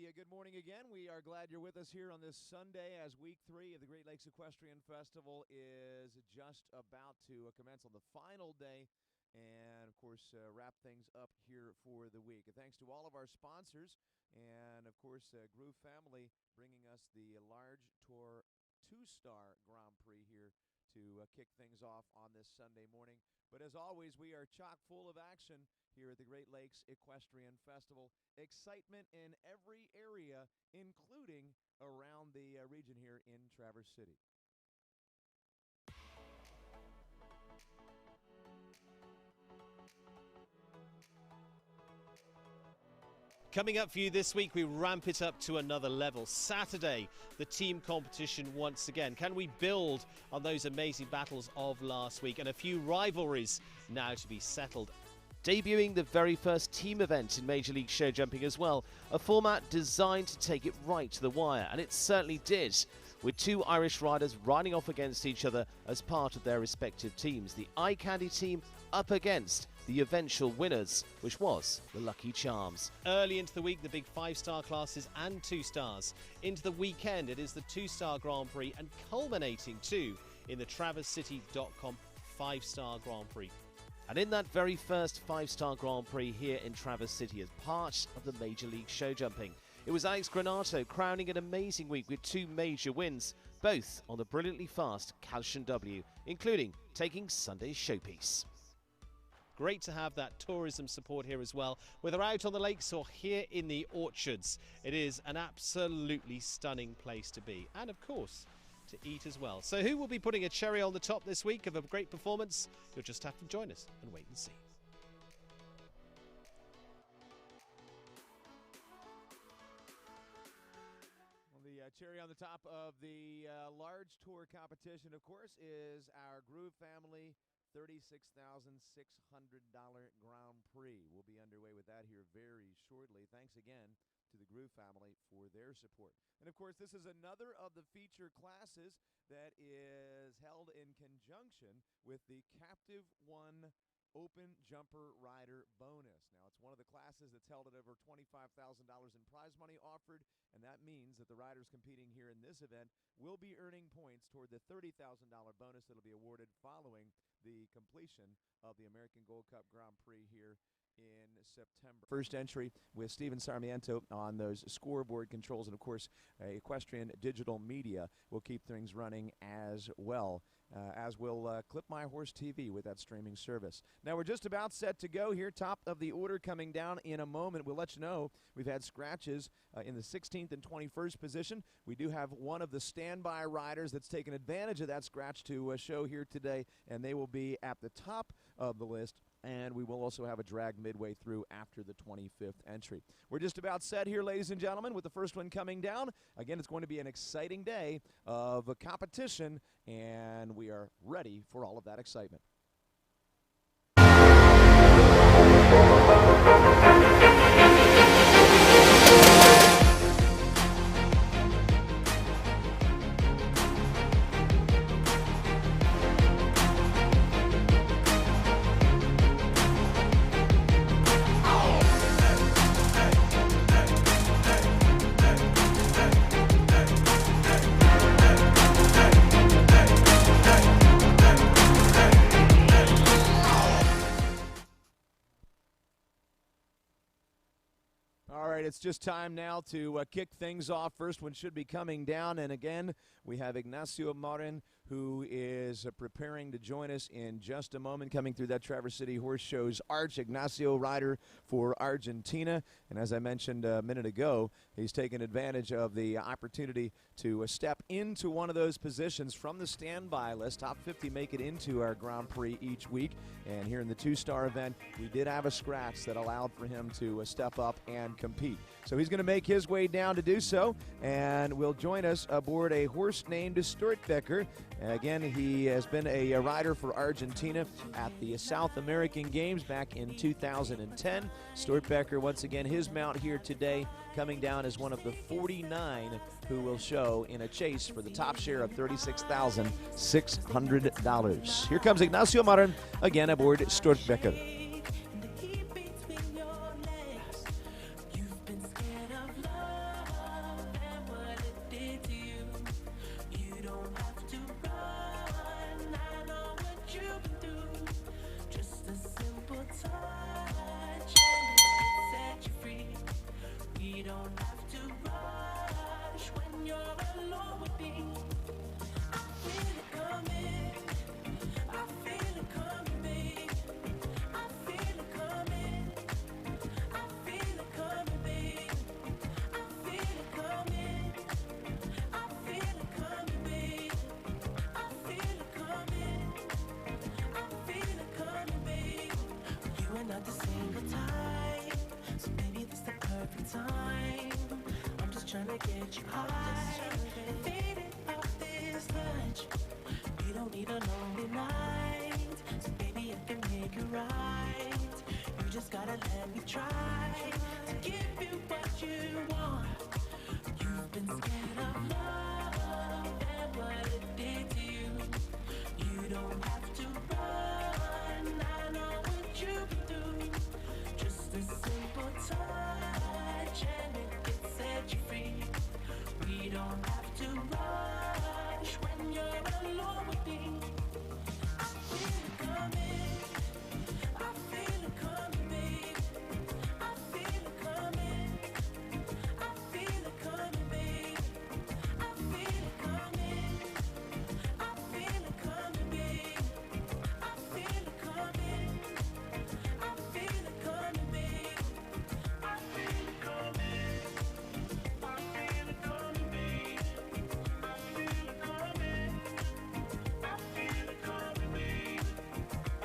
everybody. Good morning again. We are glad you're with us here on this Sunday as week 3 of the Great Lakes Equestrian Festival is just about to commence on the final day and, of course, wrap things up here for the week. And thanks to all of our sponsors and, of course, Groulx family bringing us the Large Tour 2-Star Grand Prix here to kick things off on this Sunday morning. But as always, we are chock full of action here at the Great Lakes Equestrian Festival. Excitement in every area, including around the region here in Traverse City. Coming up for you this week, we ramp it up to another level. Saturday, the team competition once again. Can we build on those amazing battles of last week? And a few rivalries now to be settled. Debuting the very first team event in Major League Show Jumping as well. A format designed to take it right to the wire, and it certainly did, with two Irish riders riding off against each other as part of their respective teams. The Eye Candy team up against the eventual winners, which was the Lucky Charms. Early into the week, the big 5-star classes and 2 stars. Into the weekend, it is the 2-star Grand Prix, and culminating too in the TraverseCity.com 5-star Grand Prix. And in that very first 5-star Grand Prix here in Traverse City as part of the Major League Show Jumping, it was Alex Granato crowning an amazing week with 2 major wins, both on the brilliantly fast Calcium W, including taking Sunday's showpiece. Great to have that tourism support here as well, whether out on the lakes or here in the orchards. It is an absolutely stunning place to be, and of course, to eat as well. So who will be putting a cherry on the top this week of a great performance? You'll just have to join us and wait and see. Well, the cherry on the top of the large tour competition, of course, is our Groulx family $36,600 Grand Prix. We'll be underway with that here very shortly. Thanks again to the Groulx family for their support. And of course, this is another of the feature classes that is held in conjunction with the Captive One Open Jumper Rider Bonus. Now, it's one of the classes that's held at over $25,000 in prize money offered, and that means that the riders competing here in this event will be earning points toward the $30,000 bonus that will be awarded following the completion of the American Gold Cup Grand Prix here in September. First entry with Steven Sarmiento on those scoreboard controls, and of course Equestrian Digital Media will keep things running as well, as will Clip My Horse TV with that streaming service. Now we're just about set to go here, top of the order coming down in a moment. We'll let you know we've had scratches in the 16th and 21st position. We do have one of the standby riders that's taken advantage of that scratch to show here today, and they will be at the top of the list. And we will also have a drag midway through after the 25th entry. We're just about set here, ladies and gentlemen, with the first one coming down. Again, it's going to be an exciting day of a competition, and we are ready for all of that excitement. All right, it's just time now to kick things off. First one should be coming down, and again, we have Ignacio Marin, who is preparing to join us in just a moment, coming through that Traverse City Horse Show's arch. Ignacio, rider for Argentina, and as I mentioned a minute ago, he's taken advantage of the opportunity to step into one of those positions from the standby list. Top 50 make it into our Grand Prix each week, and here in the 2-star event, we did have a scratch that allowed for him to step up and compete. So he's going to make his way down to do so, and will join us aboard a horse named Stortbecker. Again, he has been a rider for Argentina at the South American Games back in 2010. Stortbecker, once again, his mount here today, coming down as one of the 49 who will show in a chase for the top share of $36,600. Here comes Ignacio Marin, again aboard Stortbecker. trying to get you high. Faded off this lunch. We don't need a lonely night. So baby, I can make it right. You just gotta let me try to give you what you want. You've been scared of love and what it did to you. You don't have to run. I know what you've been through. Just a simple touch and it can set you free. We don't have to rush when you're alone with me. I feel it coming. I feel it coming, babe. I feel it coming. I feel it coming, babe. I feel it coming. I feel it coming, babe. I feel it coming. I feel it coming, babe. I feel it coming. I feel it coming, babe. I feel it coming. I feel it coming, babe.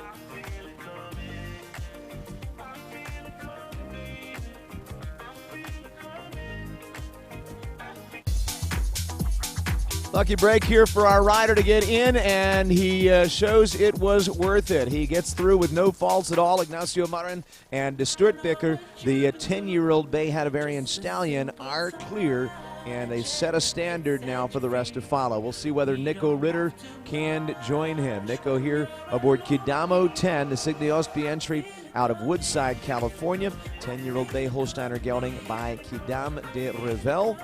I feel it coming. I feel it coming, babe. I feel it coming. Lucky break here for our rider to get in, and he shows it was worth it. He gets through with no faults at all. Ignacio Marin and Stuart Bicker, the 10-year-old Bay Hanoverian stallion, are clear, and they set a standard now for the rest to follow. We'll see whether Nico Ritter can join him. Nico here aboard Kidamo 10, the Signe Ospi entry out of Woodside, California. 10-year-old Bay Holsteiner gelding by Kidam de Revel.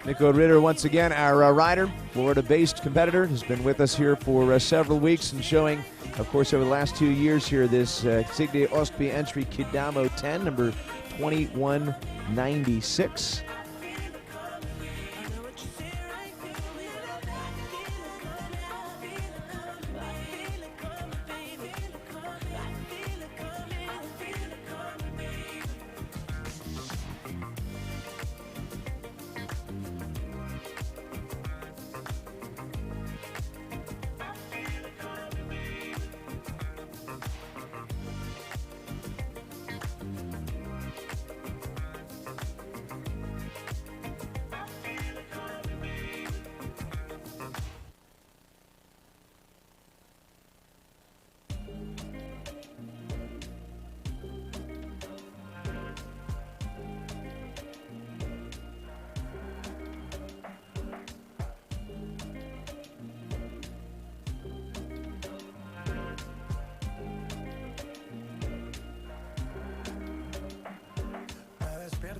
Nico Ritter, once again, our rider, Florida-based competitor, has been with us here for several weeks and showing, of course, over the last 2 years here, this Signe Ospi entry Kidamo 10, number 2196.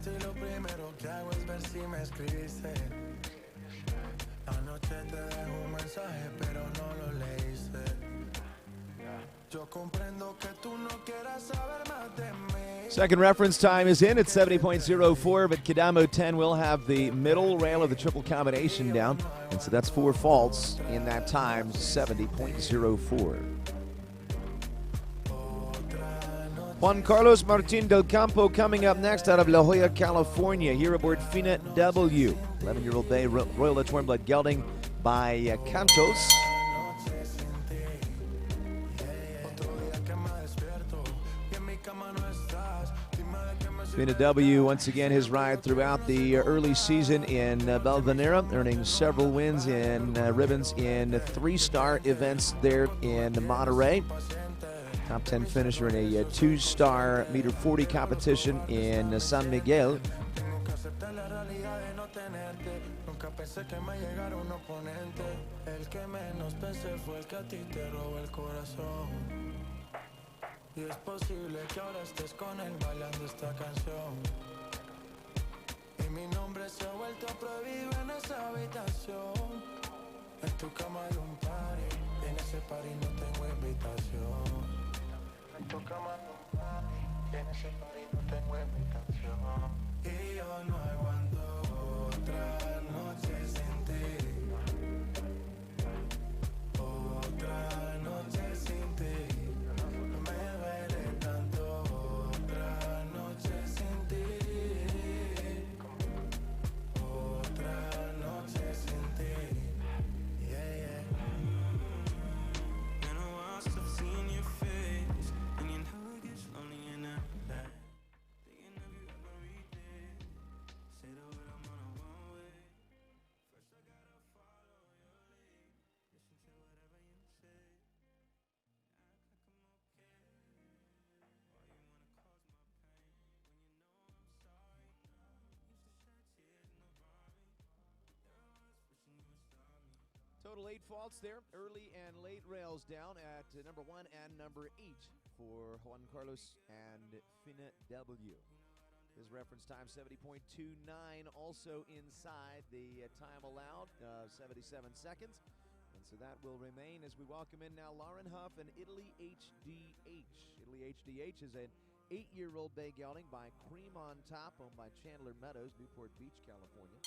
Y lo primero que hago es ver si me escribiste. Anoche te dejo un mensaje, pero no lo leíste. Yo comprendo que tú no quieras saber más de mí. Second reference time is in at 70.04, but Kidamo 10 will have the middle rail of the triple combination down, and so that's 4 faults in that time, 70.04. Juan Carlos Martin del Campo coming up next out of La Jolla, California, here aboard Fina W. 11-year-old Bay Royal Dutch Warm Blood gelding by Cantos. Fina W, once again, his ride throughout the early season in Belvanera, earning several wins in ribbons in 3-star events there in Monterey. Top 10 finisher in a 2-star meter 40 competition in San Miguel. Y es posible que ahora estés con él bailando esta canción. Y mi nombre se ha vuelto prohibido en esa habitación. En tu cama hay un party, en ese party no tengo invitación. En tu cama hay un party, en ese party no tengo invitación. Y yo no aguanto otra noche sin ti. Otra noche sin ti. Total 8 faults there, early and late rails down at number 1 and number 8 for Juan Carlos and Fina W. His reference time 70.29, also inside the time allowed, 77 seconds. And so that will remain as we welcome in now Lauren Huff and Italy HDH. Italy HDH is an 8-year-old bay gelding by Cream on Top, owned by Chandler Meadows, Newport Beach, California.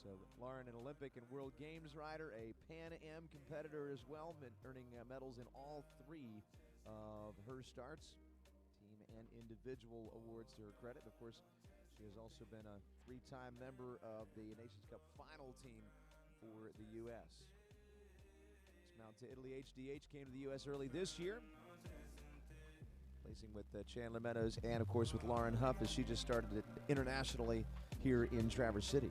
So Lauren, an Olympic and World Games rider, a Pan Am competitor as well, earning medals in all 3 of her starts. Team and individual awards to her credit. Of course, she has also been a 3-time member of the Nations Cup final team for the U.S. This mount to Italy HDH came to the U.S. early this year, placing with Chandler Meadows and, of course, with Lauren Huff as she just started it internationally here in Traverse City.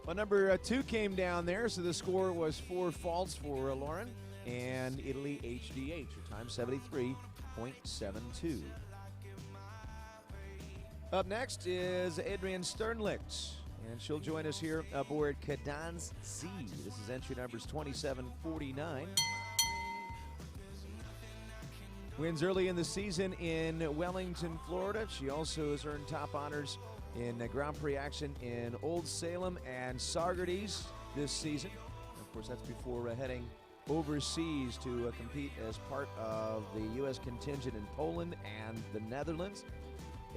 Well, number 2 came down there, so the score was 4 faults for Lauren and Italy HDH. Her time 73.72. Up next is Adrienne Sternlicht, and she'll join us here aboard Cadence Z. This is entry numbers 2749. Wins early in the season in Wellington, Florida. She also has earned top honors in Grand Prix action in Old Salem and Saugerties this season. And of course, that's before heading overseas to compete as part of the U.S. contingent in Poland and the Netherlands.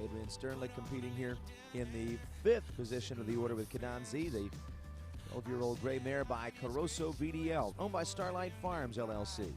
Adrienne Sternlicht competing here in the 5th position of the order with Cadence Z, the 12-year-old gray mare by Caroso VDL, owned by Starlight Farms, LLC.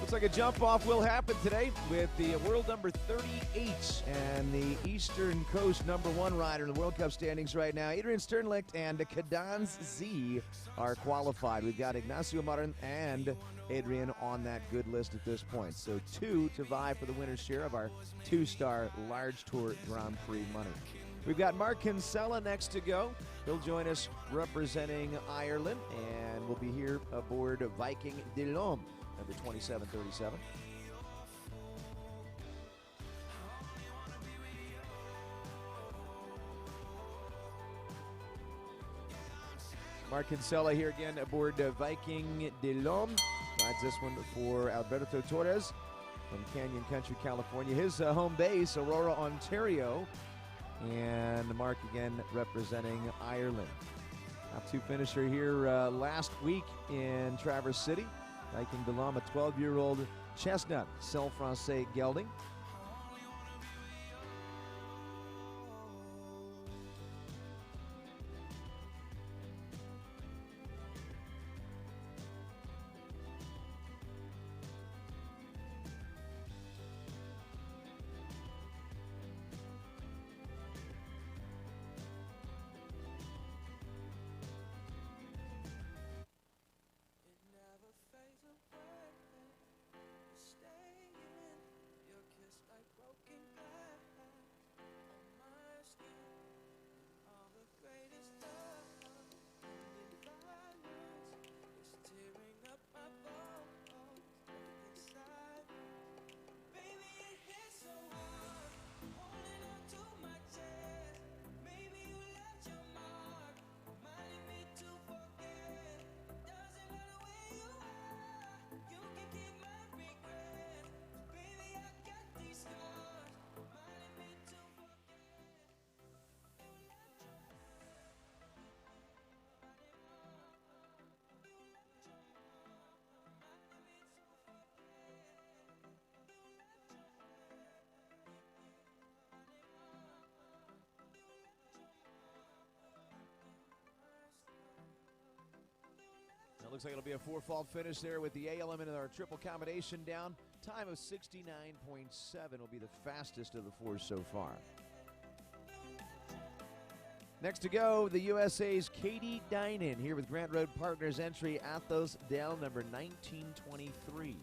Looks like a jump-off will happen today with the world number 38 and the Eastern Coast number 1 rider in the World Cup standings right now. Adrienne Sternlicht and Cadence Z are qualified. We've got Ignacio Marin and Adrienne on that good list at this point. So 2 to vie for the winner's share of our 2-star Large Tour Grand Prix money. We've got Mark Kinsella next to go. He'll join us representing Ireland, and we'll be here aboard Viking de l'Homme, number 2737. Mark Kinsella here again aboard Viking de l'Homme. Rides this one for Alberto Torres. from Canyon Country, California. His home base, Aurora, Ontario. And Mark again representing Ireland. Top two finisher here last week in Traverse City. Viking de l'Homme, a 12-year-old chestnut, Celle Francais gelding. It looks like it'll be a four-fault finish there with the A element of our triple combination down. Time of 69.7 will be the fastest of the four so far. Next to go, the USA's Katie Dinan here with Grant Road Partners entry Athos Dell number 1923.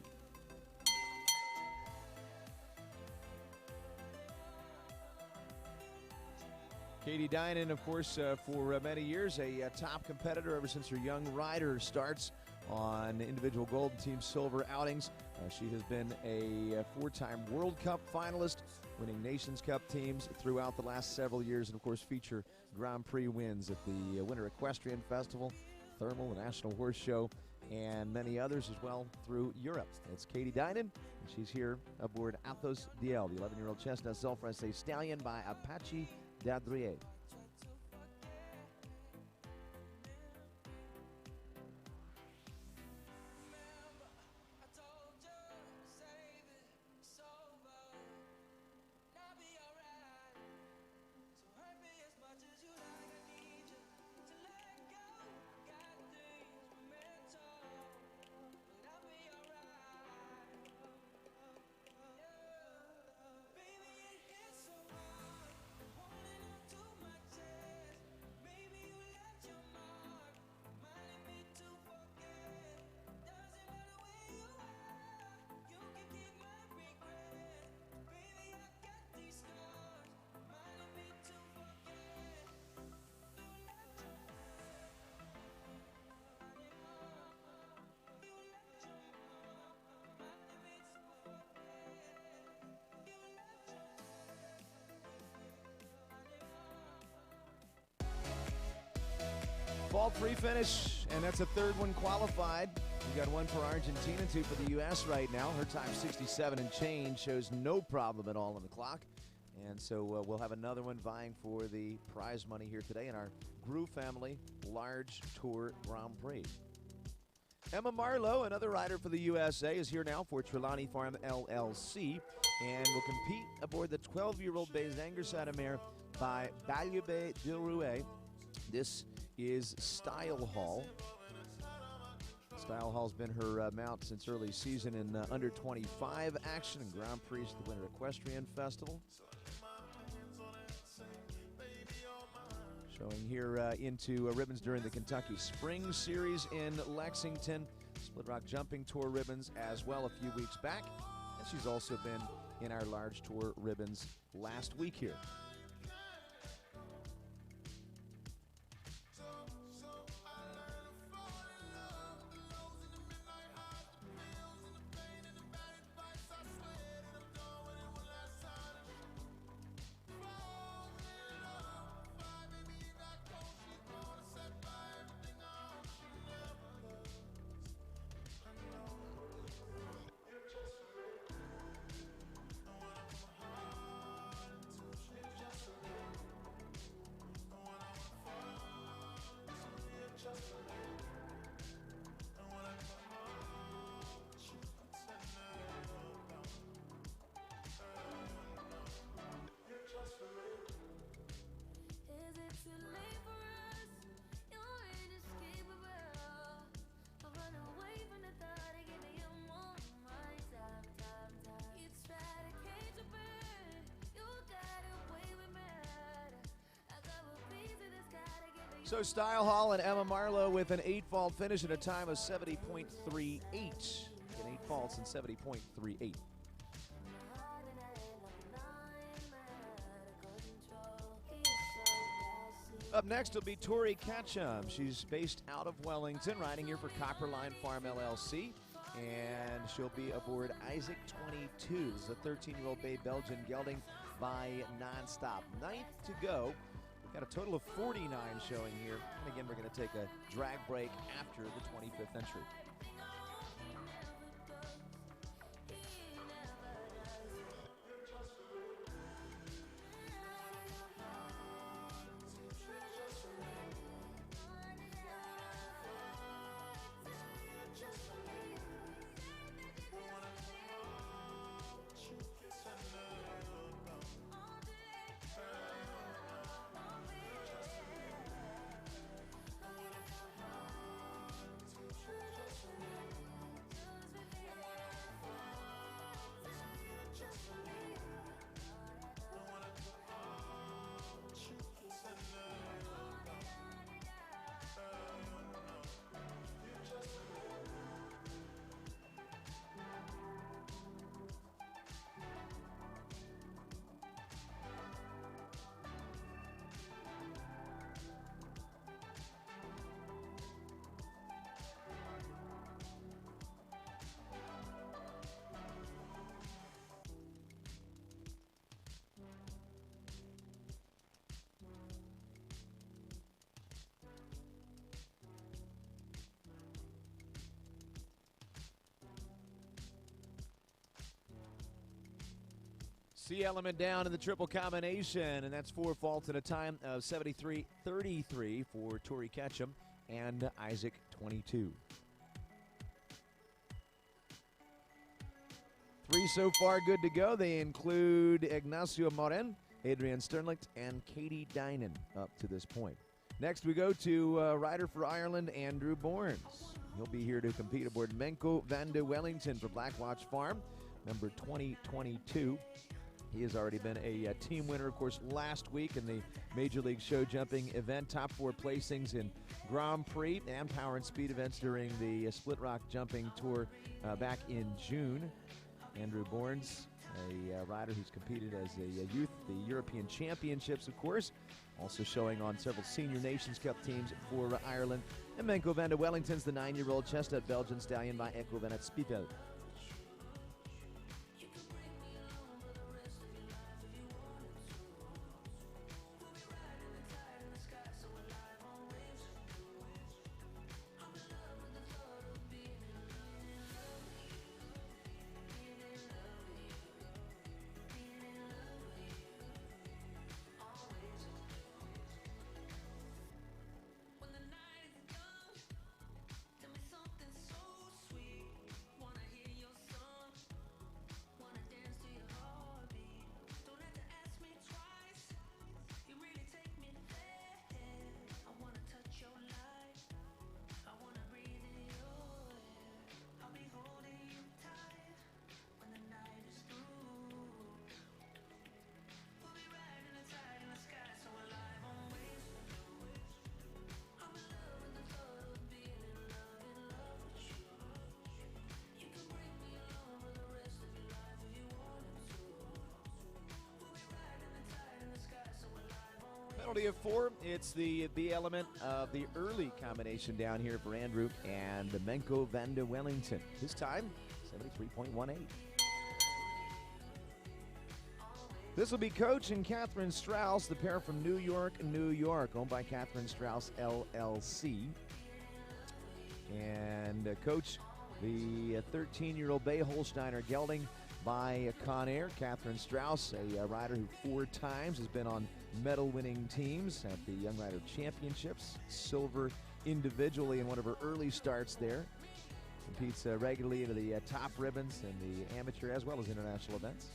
Katie Dinan, of course, for many years, a top competitor ever since her young rider starts on individual gold and team silver outings. She has been a four-time World Cup finalist, winning Nations Cup teams throughout the last several years, and, of course, feature Grand Prix wins at the Winter Equestrian Festival, Thermal, the National Horse Show, and many others as well through Europe. It's Katie Dinan, and she's here aboard Athos Diel, the 11-year-old chestnut Celle Francais stallion by Apache d'Adrier. Vault 3 finish, and that's a third one qualified. We got one for Argentina, two for the U.S. right now. Her time 67 and change, shows no problem at all on the clock. And so we'll have another one vying for the prize money here today in our Groulx family large tour Grand Prix. Emma Marlowe, another rider for the USA, is here now for Trelawney Farm LLC and will compete aboard the 12-year-old Bézinger Saint-Omer by Balubé de Rouet. This is Style Hall. Style Hall's been her mount since early season in under 25 action and Grand Prix at the Winter Equestrian Festival. Showing here into ribbons during the Kentucky Spring Series in Lexington. Split Rock Jumping Tour ribbons as well a few weeks back. And she's also been in our large tour ribbons last week here. So Style Hall and Emma Marlowe with an 8-fault finish at a time of 70.38. Again, 8 faults and 70.38. Up next will be Tori Ketchum. She's based out of Wellington, riding here for Copperline Farm LLC. And she'll be aboard Isaac 22. This is a 13-year-old Bay Belgian gelding by Nonstop. 9th to go. We've got a total of 49 showing here. And again, we're going to take a drag break after the 25th entry. C element down in the triple combination, and that's 4 faults at a time of 73.33 for Tori Ketchum and Isaac 22. 3 so far good to go. They include Ignacio Moren, Adrian Sternlicht, and Katie Dynan up to this point. Next we go to rider for Ireland, Andrew Bournes. He'll be here to compete aboard Menko van de Wellington for Blackwatch Farm, number 2022. He has already been a team winner, of course, last week in the Major League Show Jumping event. Top 4 placings in Grand Prix and Power and Speed events during the Split Rock Jumping Tour back in June. Andrew Bournes, a rider who's competed as a youth, the European Championships, of course. Also showing on several Senior Nations Cup teams for Ireland. And Menko van de Wellington's the 9-year-old chestnut Belgian stallion by Echo van het Spiegel. Penalty of 4. It's the B element of the early combination down here for Andrew and the Menko van de Wellington. His time, 73.18. This will be Coach and Catherine Strauss, the pair from New York, New York, owned by Catherine Strauss, LLC. And Coach, the 13-year-old Bay Holsteiner gelding by Conair. Catherine Strauss, a rider who 4 times has been on medal-winning teams at the Young Rider Championships. Silver individually in one of her early starts there. Competes regularly into the top ribbons in the amateur as well as international events.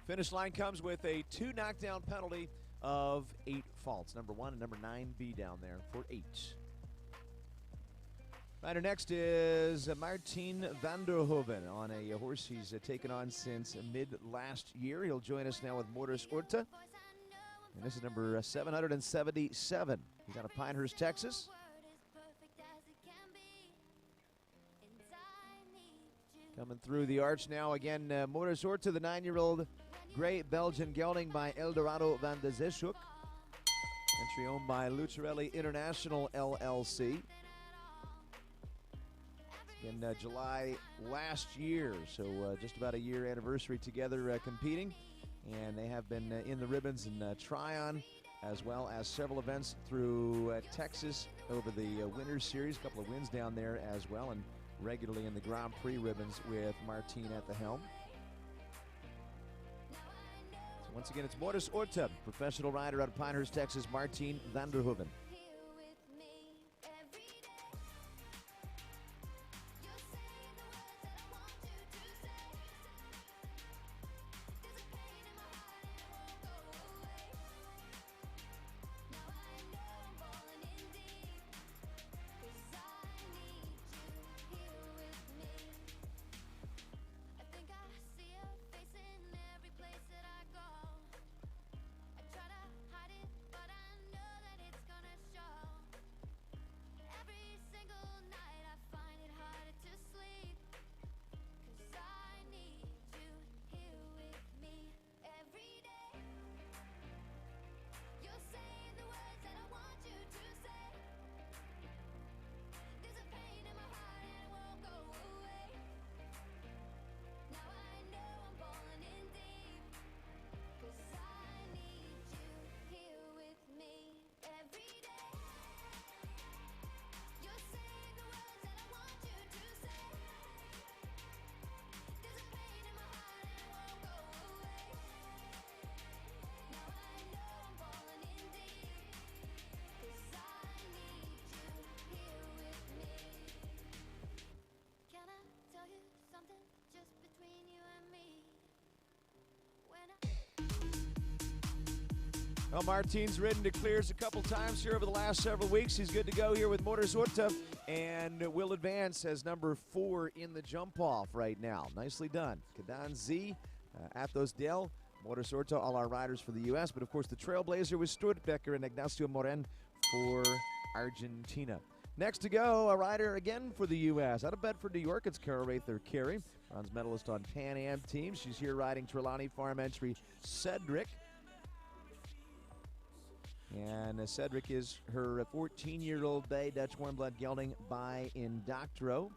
Finish line comes with a 2 knockdown penalty of 8 faults. Number 1 and number 9B down there for 8. Rider next is Martin van der Hoven on a horse he's taken on since mid last year. He'll join us now with Motors Orta. And this is number 777. He's out of Pinehurst, Texas. Coming through the arch now again, Motors Orta, the 9-year-old gray Belgian gelding by Eldorado van de Zeeschuk. Entry owned by Lucarelli International LLC. In July last year, so just about a year anniversary together competing. And they have been in the ribbons in Tryon, as well as several events through Texas over the Winners Series. A couple of wins down there as well, and regularly in the Grand Prix ribbons with Martin at the helm. So once again, it's Motors Orta, professional rider out of Pinehurst, Texas, Martin van der Hoven. Well, Martin's ridden to clears a couple times here over the last several weeks. He's good to go here with Motors Orta and will advance as number 4 in the jump-off right now. Nicely done. Kadan Z, Athos Del, Motors Orta, all our riders for the U.S., but of course the trailblazer was Stuart Becker and Ignacio Moren for Argentina. Next to go, a rider again for the U.S. Out of Bedford, New York, it's Carol Rather Carey, bronze medalist on Pan Am team. She's here riding Trelawney Farm entry Cedric. And Cedric is her 14-year-old bay Dutch warm-blood gelding by Indoctro.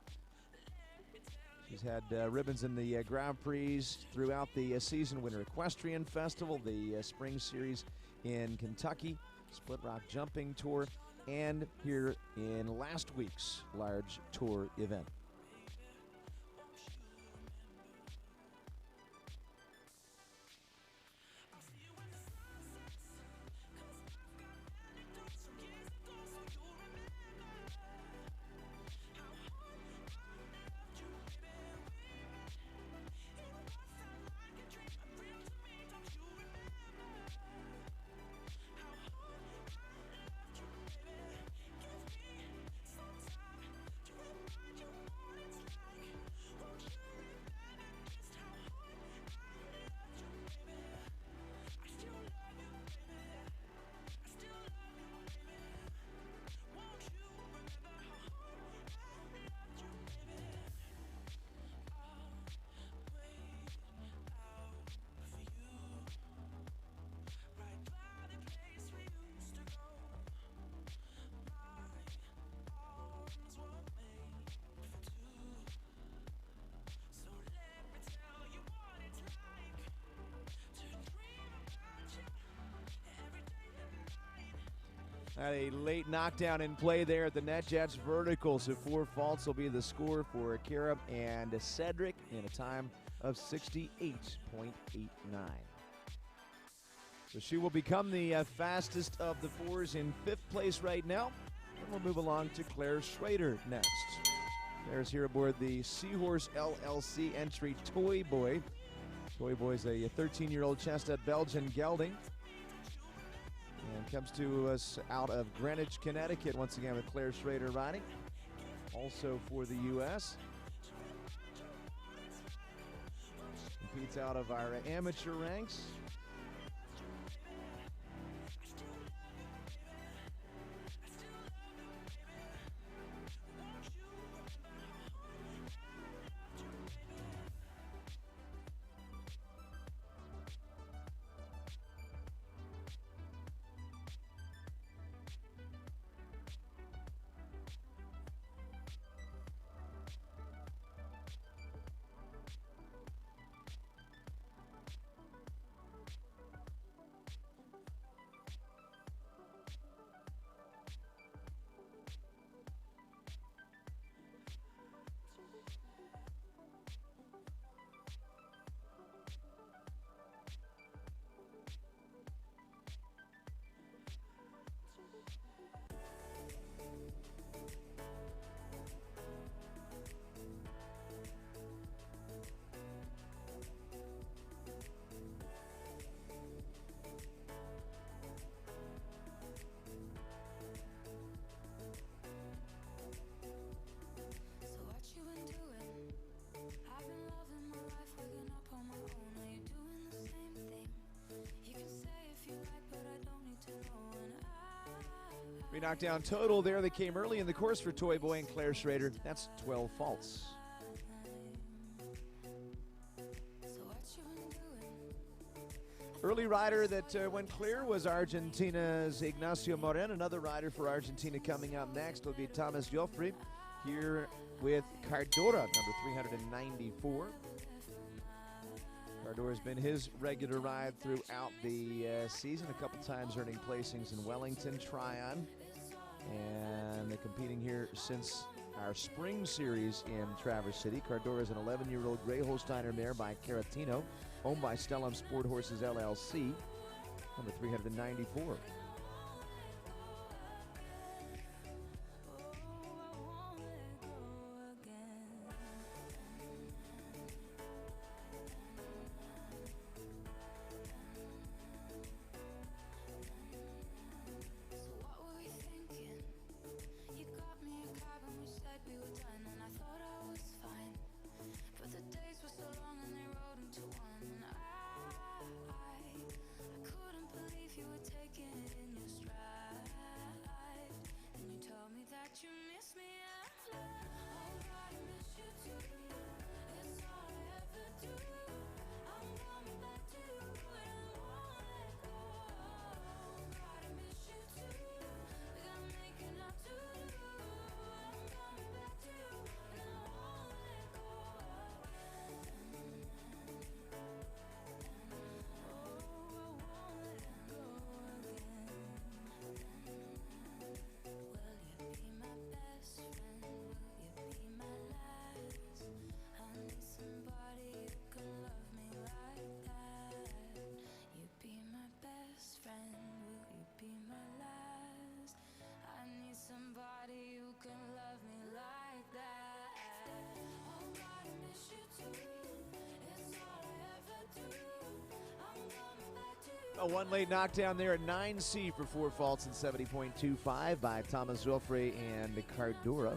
She's had ribbons in the Grand Prix throughout the season. Winter Equestrian Festival, the Spring Series in Kentucky, Split Rock Jumping Tour, and here in last week's large tour event. A late knockdown in play there at the NetJets vertical, so 4 faults will be the score for Kara and Cedric in a time of 68.89. So she will become the fastest of the 4s in 5th place right now. And we'll move along to Claire Schrader next. Claire's here aboard the Seahorse LLC entry Toy Boy. Toy Boy's a 13-year-old chestnut Belgian gelding. And comes to us out of Greenwich, Connecticut, once again with Claire Schrader riding. Also for the U.S. Competes out of our amateur ranks. Three knockdown total there that came early in the course for Toy Boy and Claire Schrader. That's 12 faults. Early rider that went clear was Argentina's Ignacio Moren. Another rider for Argentina coming up next will be Thomas Joffrey here with Cardora, number 394. Cardora has been his regular ride throughout the season, a couple times earning placings in Wellington, Tryon, and they're competing here since our spring series in Traverse City. Cardora is an 11-year-old gray Holsteiner mare by Caratino, owned by Stellum Sport Horses LLC, number 394. One late knockdown there at 9C for 4 faults and 70.25 by Thomas Joffrey and Cardora.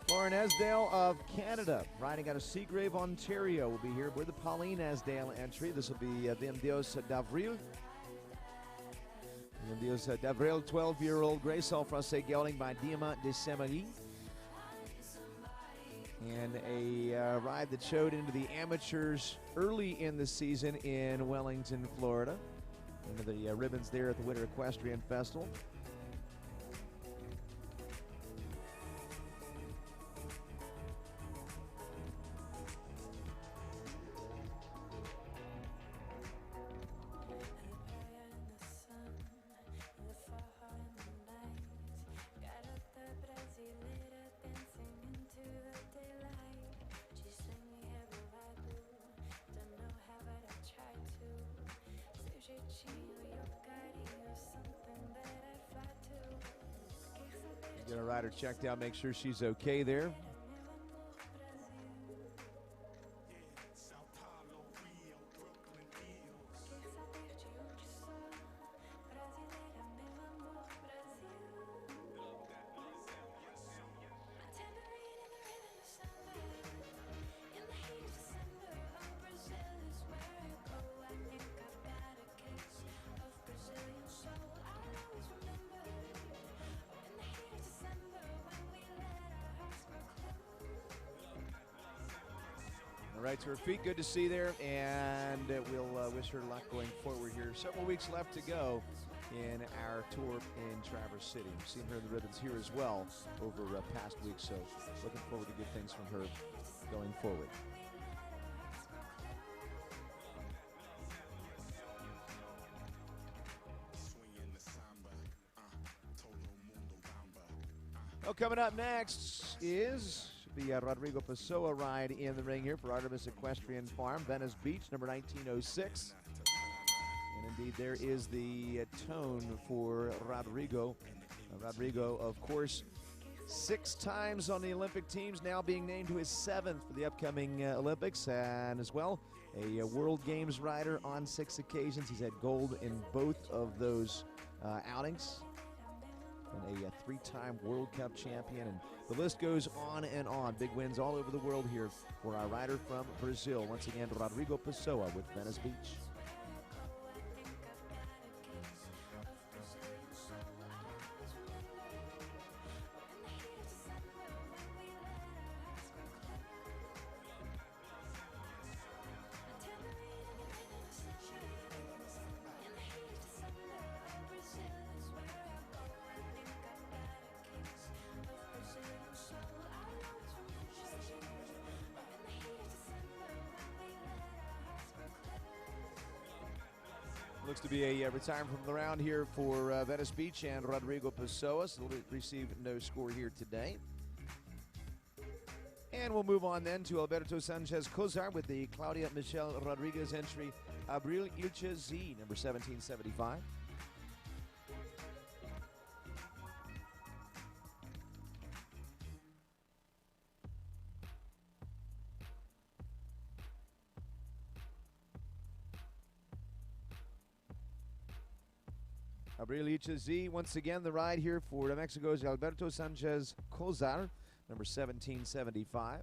Lauren Esdale of Canada, riding out of Seagrave, Ontario, will be here with the Pauline Esdale entry. This will be Vim Dios d'Avril. Vim Dios d'Avril, 12-year-old Grey Sol Francais gelding by Diamant de Saint-Marie. And a ride that showed into the amateurs early in the season in Wellington, Florida. Under the ribbons there at the Winter Equestrian Festival. Get a rider checked out, make sure she's okay there. Right to her feet, good to see there, and we'll wish her luck going forward here. Several weeks left to go in our tour in Traverse City. We've seen her in the ribbons here as well over past weeks, so looking forward to good things from her going forward. Well, coming up next is the Rodrigo Pessoa ride in the ring here for Artemis Equestrian Farm, Venice Beach, number 1906. And indeed, there is the tone for Rodrigo. Rodrigo, of course, 6 times on the Olympic teams, now being named to his 7th for the upcoming Olympics, and as well, a World Games rider on 6 occasions. He's had gold in both of those outings. And a 3-time World Cup champion, and the list goes on and on. Big wins all over the world here for our rider from Brazil. Once again, Rodrigo Pessoa with Venice Beach. Looks to be a retirement from the round here for Venice Beach and Rodrigo Pessoa. So he'll receive no score here today. And we'll move on then to Alberto Sanchez Cozar with the Claudia Michelle Rodriguez entry, Abril Ilcha Z, number 1775. Abril Ilcha Z, once again, the ride here for Mexico's Alberto Sanchez Cozar, number 1775.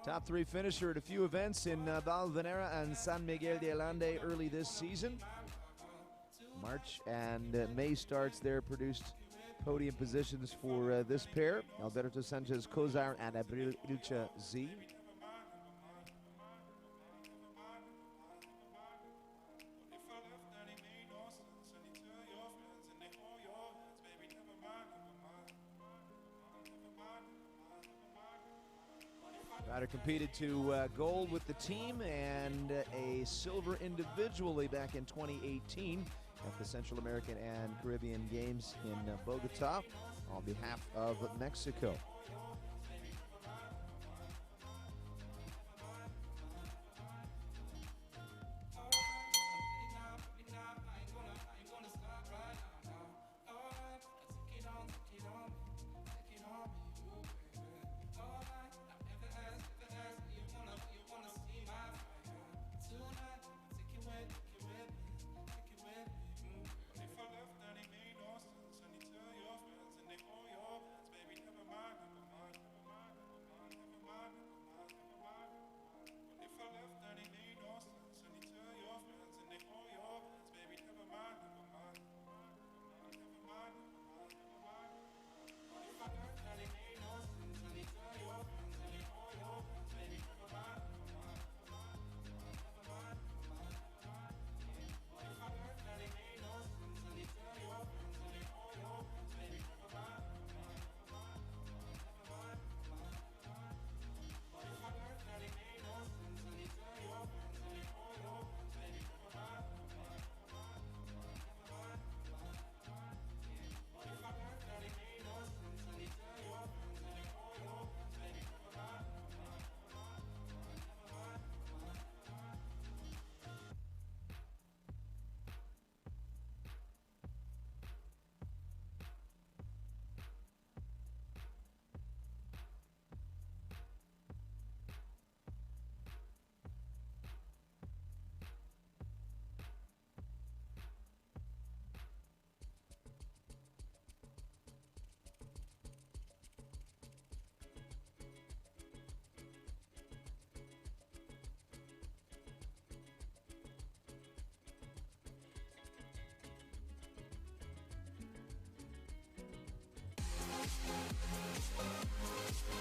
Top 3 finisher at a few events in Valvanera and San Miguel de Allende early this season. March and May starts there produced podium positions for this pair, Alberto Sanchez Cozar and Abril Ilcha Z. Ryder competed to gold with the team and a silver individually back in 2018 at the Central American and Caribbean Games in Bogota on behalf of Mexico.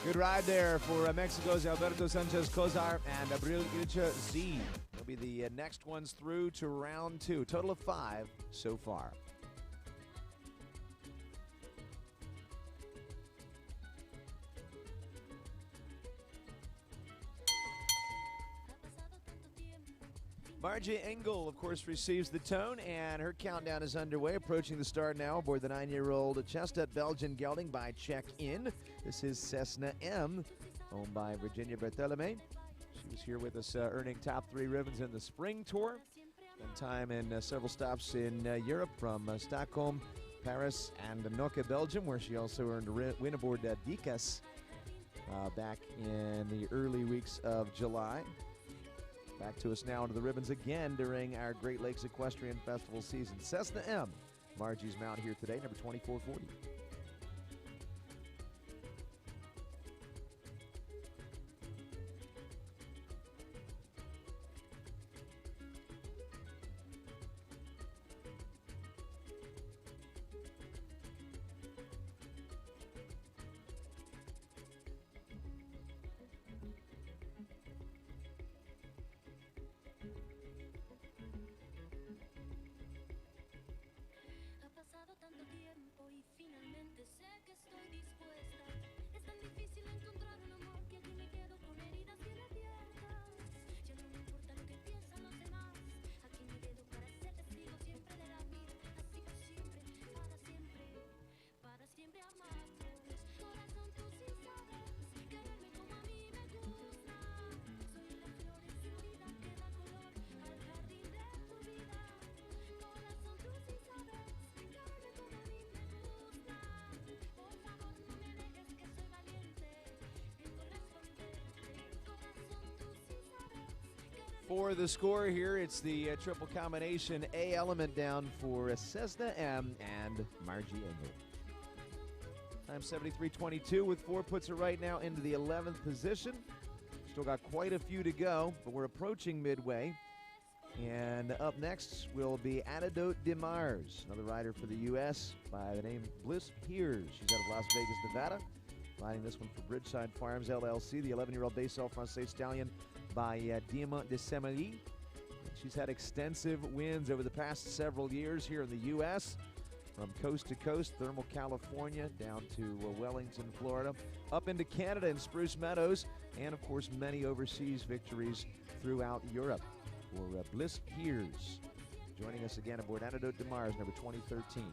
Good ride there for Mexico's Alberto Sanchez Cozar and Abril Ilcha Z. They'll be the next ones through to round 2. Total of 5 so far. Margie Engel, of course, receives the tone, and her countdown is underway, approaching the start now aboard the 9-year-old Chestnut Belgian gelding by Check-In. This is Cessna M, owned by Virginia Barthelemy. She was here with us earning top 3 ribbons in the spring tour. Spent time in several stops in Europe, from Stockholm, Paris, and Nokke, Belgium, where she also earned a win aboard Dicas back in the early weeks of July. Back to us now into the ribbons again during our Great Lakes Equestrian Festival season. Cessna M, Margie's mount here today, number 2440. For the score here, it's the triple combination A element down for Cessna M and Margie Engel. Time 73.22 with 4 puts her right now into the 11th position. Still got quite a few to go, but we're approaching midway. And up next will be Antidote de Mars, another rider for the U.S. by the name Bliss Piers. She's out of Las Vegas, Nevada. Riding this one for Bridgeside Farms, LLC, the 11-year-old Basel Francais stallion by Diamant de Semilly. She's had extensive wins over the past several years here in the U.S., from coast to coast, thermal California down to Wellington, Florida, up into Canada and Spruce Meadows, and of course many overseas victories throughout Europe for Bliss Piers. Joining us again aboard Antidote de Mars, number 2013.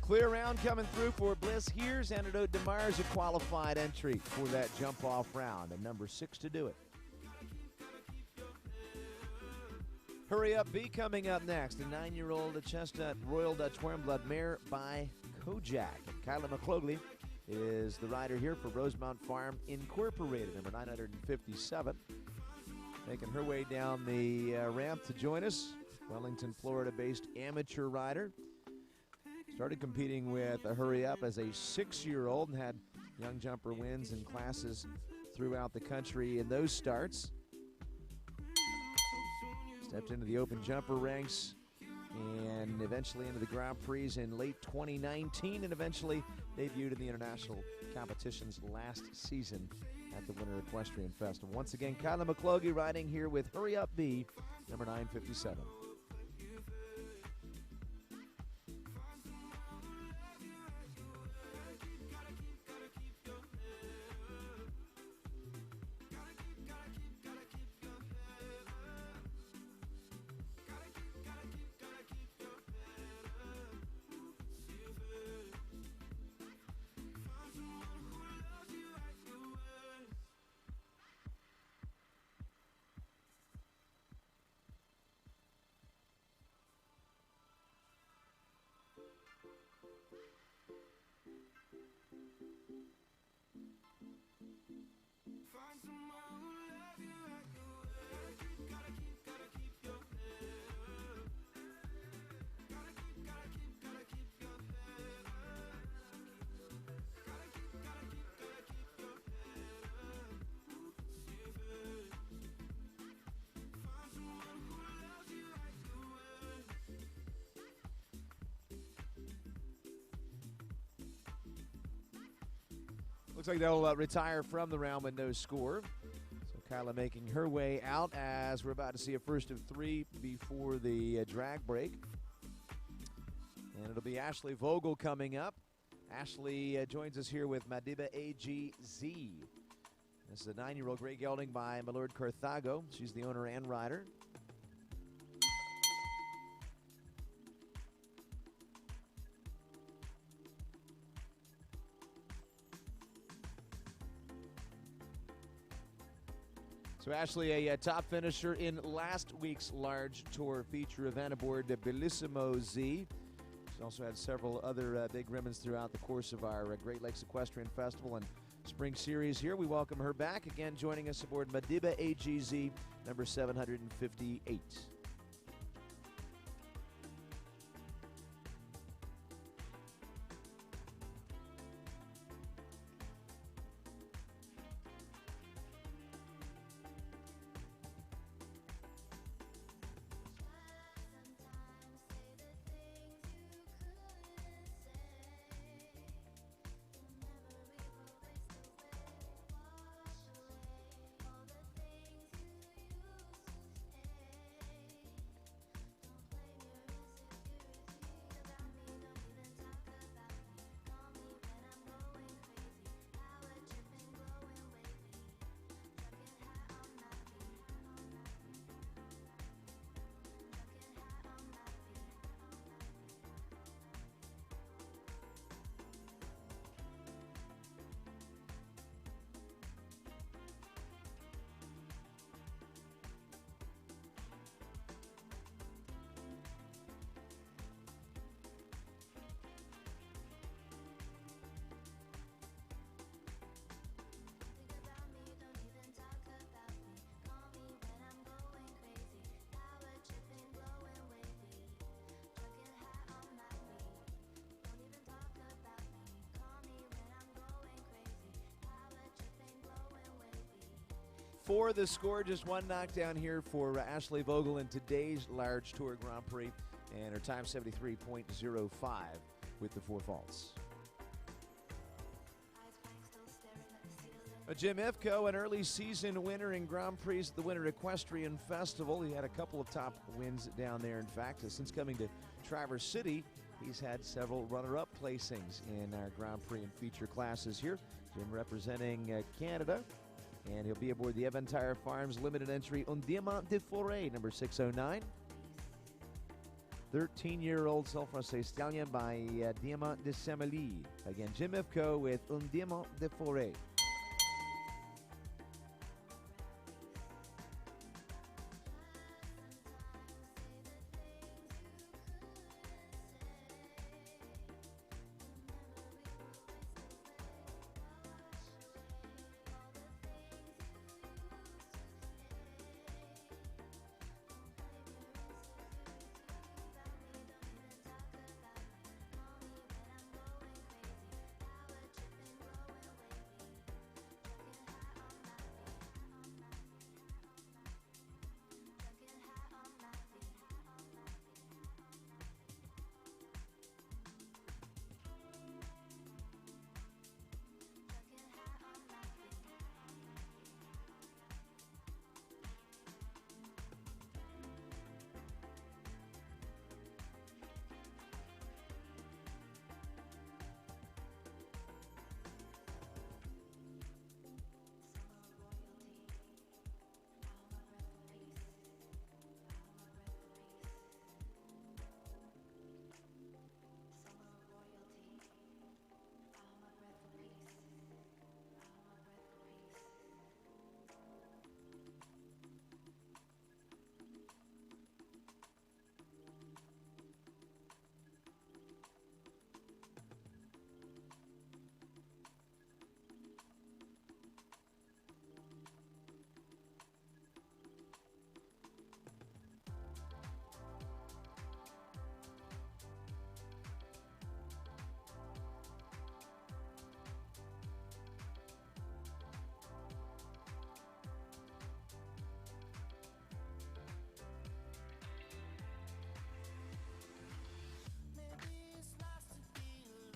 Clear round coming through for Bliss. Here's Antidote de Mars, a qualified entry for that jump-off round, and number 6 to do it. Hurry Up B coming up next, a 9-year-old Chestnut Royal Dutch Warmblood mare by Kojak. And Kyla McClogley is the rider here for Rosemount Farm Incorporated, number 957. Making her way down the ramp to join us, Wellington, Florida-based amateur rider. Started competing with a Hurry Up as a 6-year-old and had young jumper wins in classes throughout the country in those starts. Stepped into the open jumper ranks and eventually into the Grand Prix in late 2019, and eventually debuted in the international competitions last season at the Winter Equestrian Festival. Once again, Kyla McClogy riding here with Hurry Up B, number 957. Looks like they'll retire from the round with no score. So Kyla making her way out as we're about to see a first of three before the drag break. And it'll be Ashley Vogel coming up. Ashley joins us here with Madiba AGZ. This is a 9-year-old gray gelding by Milord Carthago. She's the owner and rider. So Ashley, a top finisher in last week's large tour feature event aboard the Bellissimo Z. She's also had several other big ribbons throughout the course of our Great Lakes Equestrian Festival and Spring Series here. We welcome her back again, joining us aboard Madiba AGZ, number 758. For the score, just one knockdown here for Ashley Vogel in today's large tour Grand Prix, and her time 73.05 with the 4 faults. Jim Ifko, an early season winner in Grand Prix at the Winter Equestrian Festival. He had a couple of top wins down there. In fact, since coming to Traverse City, he's had several runner-up placings in our Grand Prix and feature classes here. Jim representing Canada. And he'll be aboard the Eventire Farms limited entry Un Diamant de Forêt, number 609. 13-year-old Self-Francais Stallion by Diamant de Semely. Again, Jim Ifko with Un Diamant de Forêt.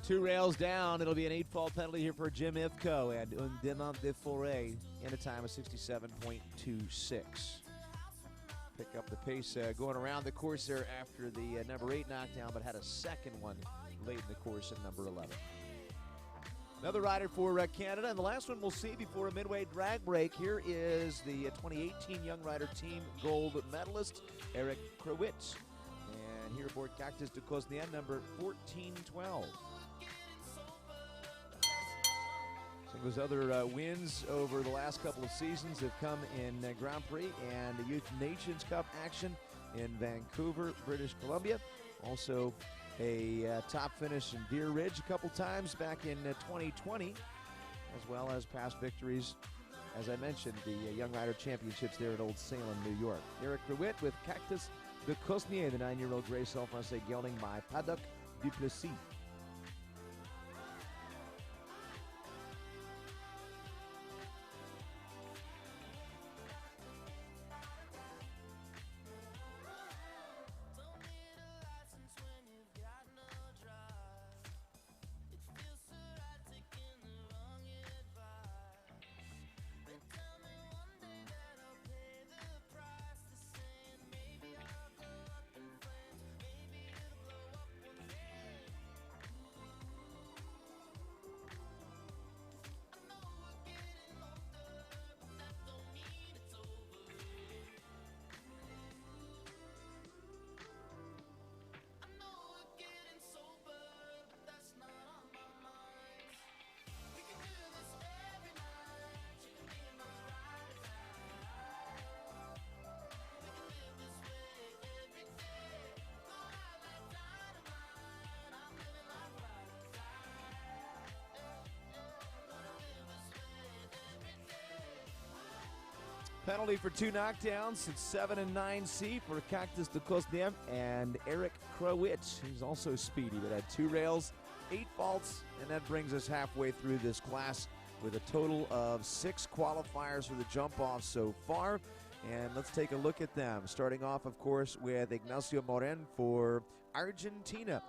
2 rails down. It'll be an 8-fault penalty here for Jim Ifco and Un Diamant de Forêt in a time of 67.26. Pick up the pace going around the course there after the number 8 knockdown, but had a second one late in the course at number 11. Another rider for Canada, and the last one we'll see before a midway drag break. Here is the 2018 Young Rider Team gold medalist, Eric Groulx. And here aboard Cactus de Cosnien, number 1412. Some of his other wins over the last couple of seasons have come in Grand Prix and the Youth Nations Cup action in Vancouver, British Columbia. Also a top finish in Deer Ridge a couple times back in 2020, as well as past victories, as I mentioned, the Young Rider Championships there at Old Salem, New York. Eric Groulx with Cactus de Cosnien, the 9-year-old Grey Cell Francais gelding by Paddock Duplessis. Penalty for 2 knockdowns. It's 7 and 9C for Cactus de Cosnien and Eric Groulx. He's also speedy, but had 2 rails, 8 faults, and that brings us halfway through this class with a total of 6 qualifiers for the jump-off so far. And let's take a look at them. Starting off, of course, with Ignacio Moren for Argentina.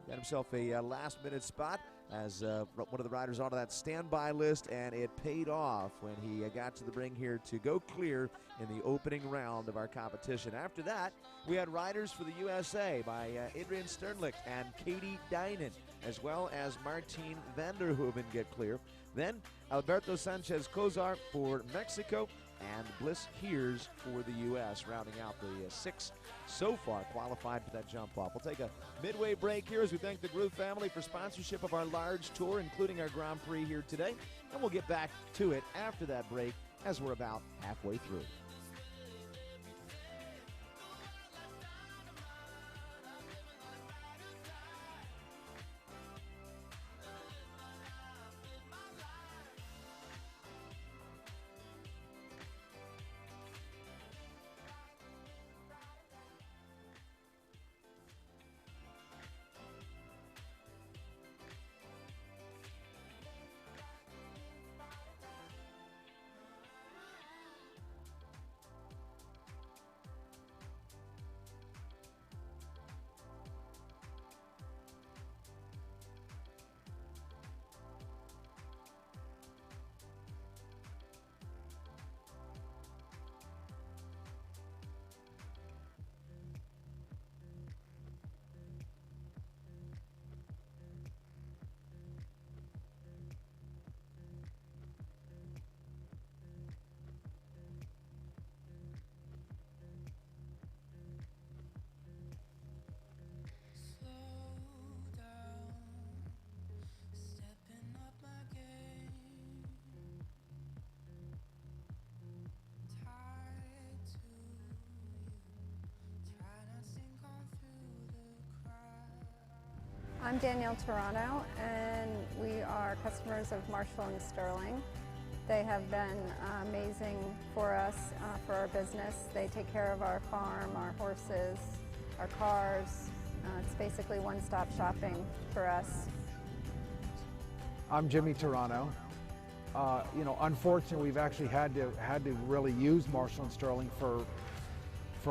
Got himself a last-minute spot as one of the riders onto that standby list, and it paid off when he got to the ring here to go clear in the opening round of our competition. After that, we had riders for the USA by Adrian Sternlicht and Katie Dynan, as well as Martine Vanderhoeven get clear. Then Alberto Sanchez Cozar for Mexico and Bliss Heers for the U.S., rounding out the 6 so far qualified for that jump off. We'll take a midway break here as we thank the Groulx family for sponsorship of our large tour, including our Grand Prix here today. And we'll get back to it after that break as we're about halfway through. I'm Danielle Toronto, and we are customers of Marshall and Sterling. They have been amazing for us, for our business. They take care of our farm, our horses, our cars. It's basically one-stop shopping for us. I'm Jimmy Toronto. You know, unfortunately, we've actually had to really use Marshall and Sterling for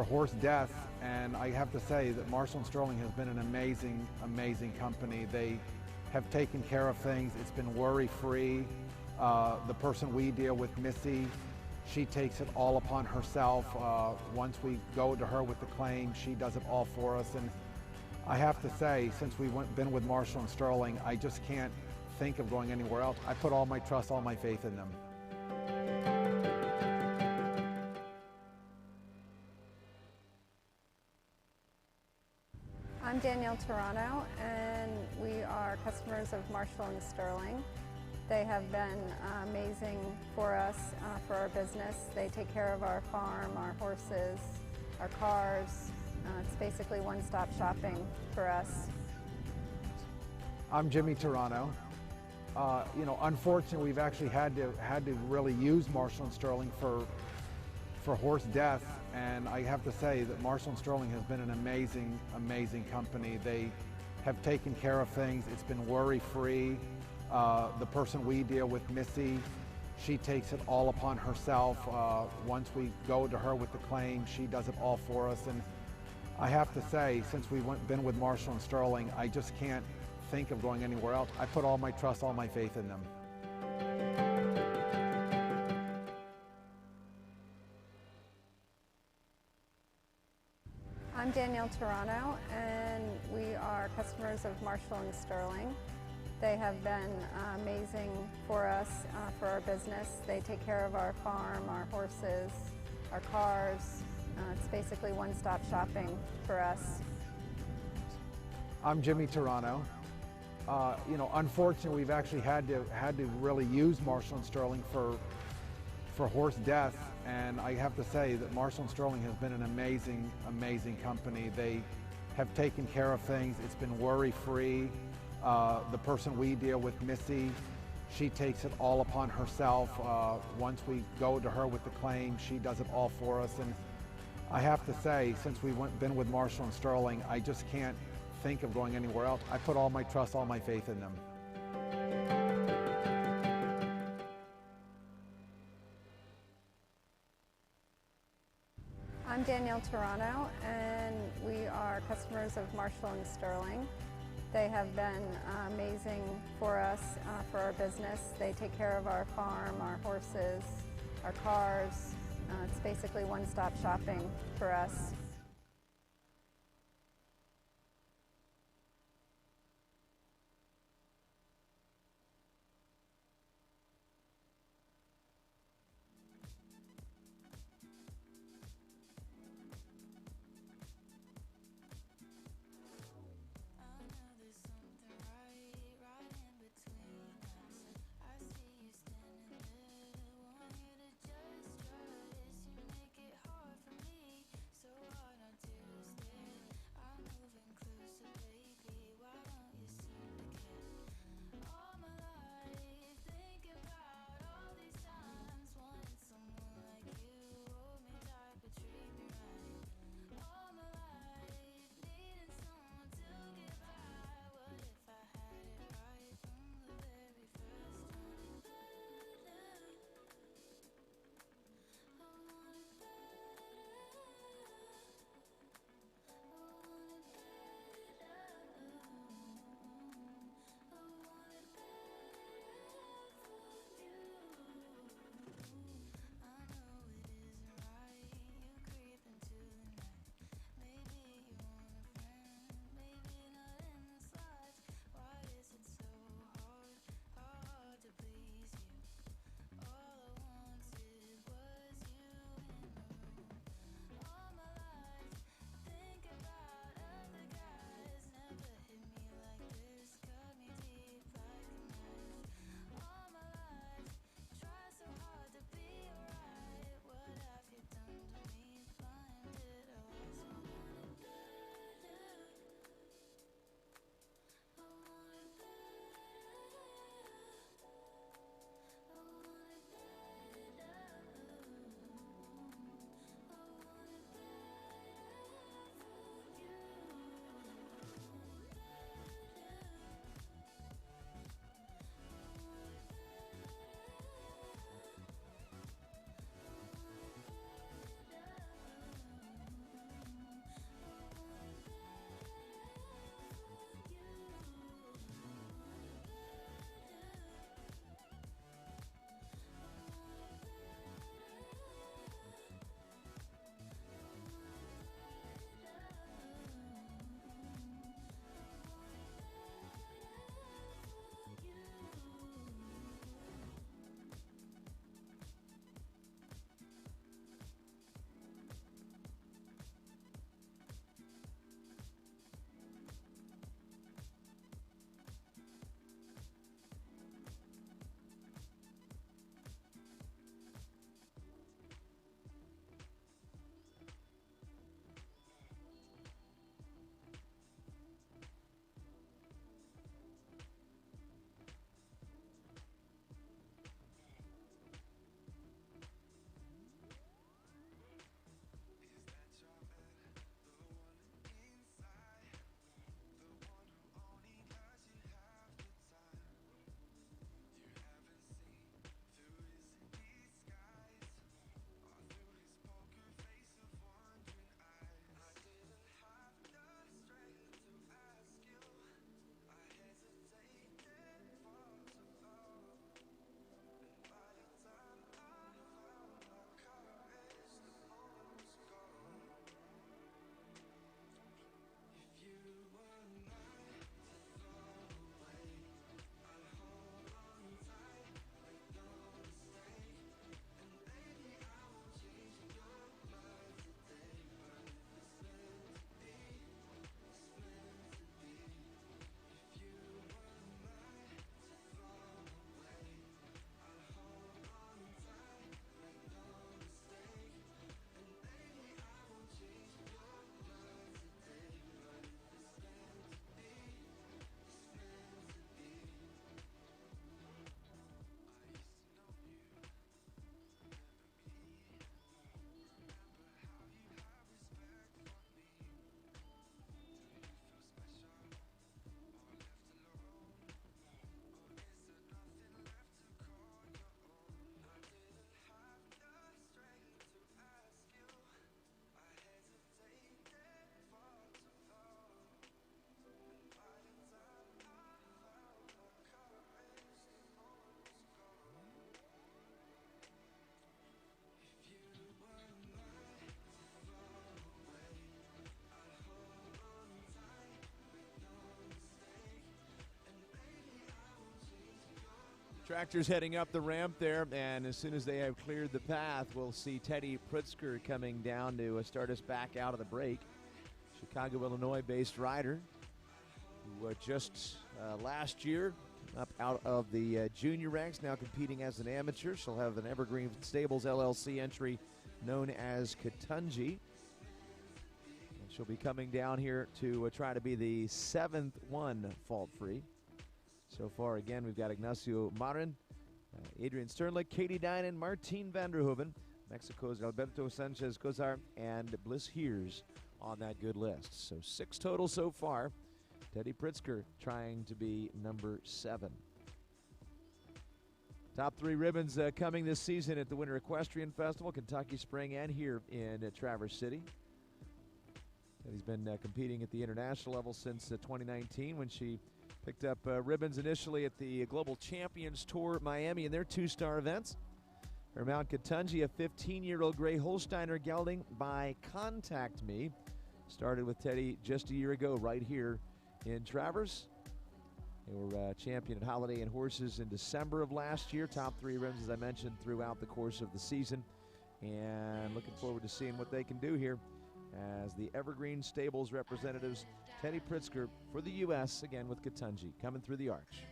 horse death, and I have to say that Marshall and Sterling has been an amazing company. They have taken care of things. It's been worry-free. The person we deal with, Missy, she takes it all upon herself. Once we go to her with the claim, she does it all for us. And I have to say, since we've been with Marshall and Sterling, I just can't think of going anywhere else. I put all my trust, all my faith in them. I'm Danielle Toronto, and we are customers of Marshall and Sterling. They have been amazing for us, for our business. They take care of our farm, our horses, our cars. It's basically one-stop shopping for us. I'm Jimmy Toronto. Unfortunately, we've actually had to really use Marshall and Sterling for horse death, and I have to say that Marshall and Sterling has been an amazing company. They have taken care of things. It's been worry-free. The person we deal with, Missy, she takes it all upon herself. Once we go to her with the claim, she does it all for us. And I have to say, since we've been with Marshall and Sterling, I just can't think of going anywhere else. I put all my trust, all my faith in them. I'm Danielle Toronto, and we are customers of Marshall and Sterling. They have been amazing for us, for our business. They take care of our farm, our horses, our cars. It's basically one-stop shopping for us. I'm Jimmy Toronto. Unfortunately, we've actually had to really use Marshall and Sterling for horse death, and I have to say that Marshall and Sterling has been an amazing company. They have taken care of things. It's been worry-free. The person we deal with, Missy, she takes it all upon herself. Once we go to her with the claim, she does it all for us. And I have to say, since we've been with Marshall and Sterling, I just can't think of going anywhere else. I put all my trust, all my faith in them. I'm Danielle Toronto, and we are customers of Marshall and Sterling. They have been amazing for us, for our business. They take care of our farm, our horses, our cars. It's basically one-stop shopping for us. So Tractors heading up the ramp there, and as soon as they have cleared the path, we'll see Teddy Pritzker coming down to start us back out of the break. Chicago, Illinois-based rider who just last year up out of the junior ranks, now competing as an amateur. She'll have an Evergreen Stables LLC entry known as Katunji. And she'll be coming down here to try to be the 7th one fault-free. So far, again, we've got Ignacio Marin, Adrian Sternlich, Katie Dynan, Martine Vanderhoeven, Mexico's Alberto Sanchez Cozar, and Bliss Heers on that good list. So 6 total so far. Teddy Pritzker trying to be number 7. Top 3 ribbons coming this season at the Winter Equestrian Festival, Kentucky Spring, and here in Traverse City. Teddy's been competing at the international level since 2019 when she picked up ribbons initially at the Global Champions Tour Miami in their 2-star events. Her mount Katunji, a 15-year-old gray Holsteiner gelding by Contact Me, started with Teddy just a year ago right here in Traverse. They were champion at Holiday and Horses in December of last year. Top 3 ribbons, as I mentioned, throughout the course of the season. And looking forward to seeing what they can do here as the Evergreen Stables representatives. Teddy Pritzker for the U.S., again with Katunji, coming through the arch.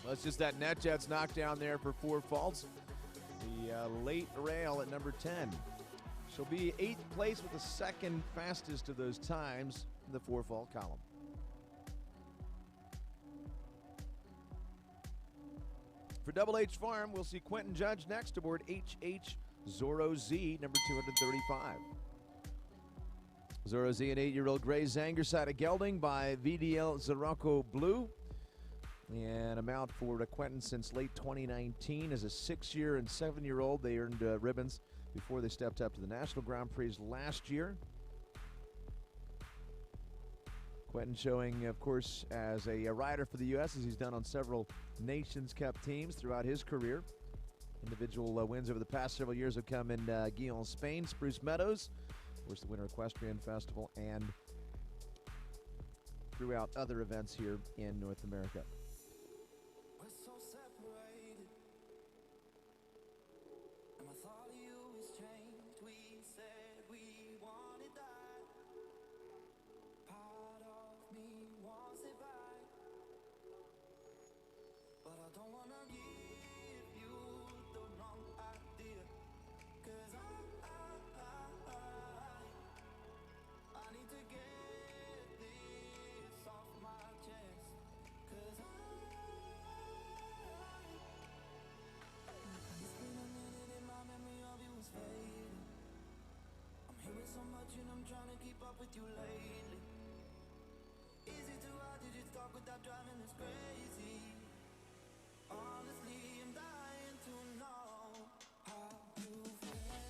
Well, it's just that NetJets knockdown there for 4 faults. The late rail at number 10. She'll be 8th place with the 2nd fastest of those times in the 4-fault column. For Double H Farm, we'll see Quentin Judge next aboard HH Zorro Z, number 235. Zorro Z, an 8-year-old gray Zangerside gelding by VDL Zaraco Blue. And a mount for Quentin since late 2019. As a 6-year and 7-year-old, they earned ribbons before they stepped up to the National Grand Prix last year. Quentin showing, of course, as a rider for the U.S., as he's done on several Nations Cup teams throughout his career. Individual wins over the past several years have come in Guillaume, Spain, Spruce Meadows, of course, the Winter Equestrian Festival, and throughout other events here in North America. But I don't with you lately? Is it too hard to just talk without driving this crazy? Honestly, I'm dying to know how you feel.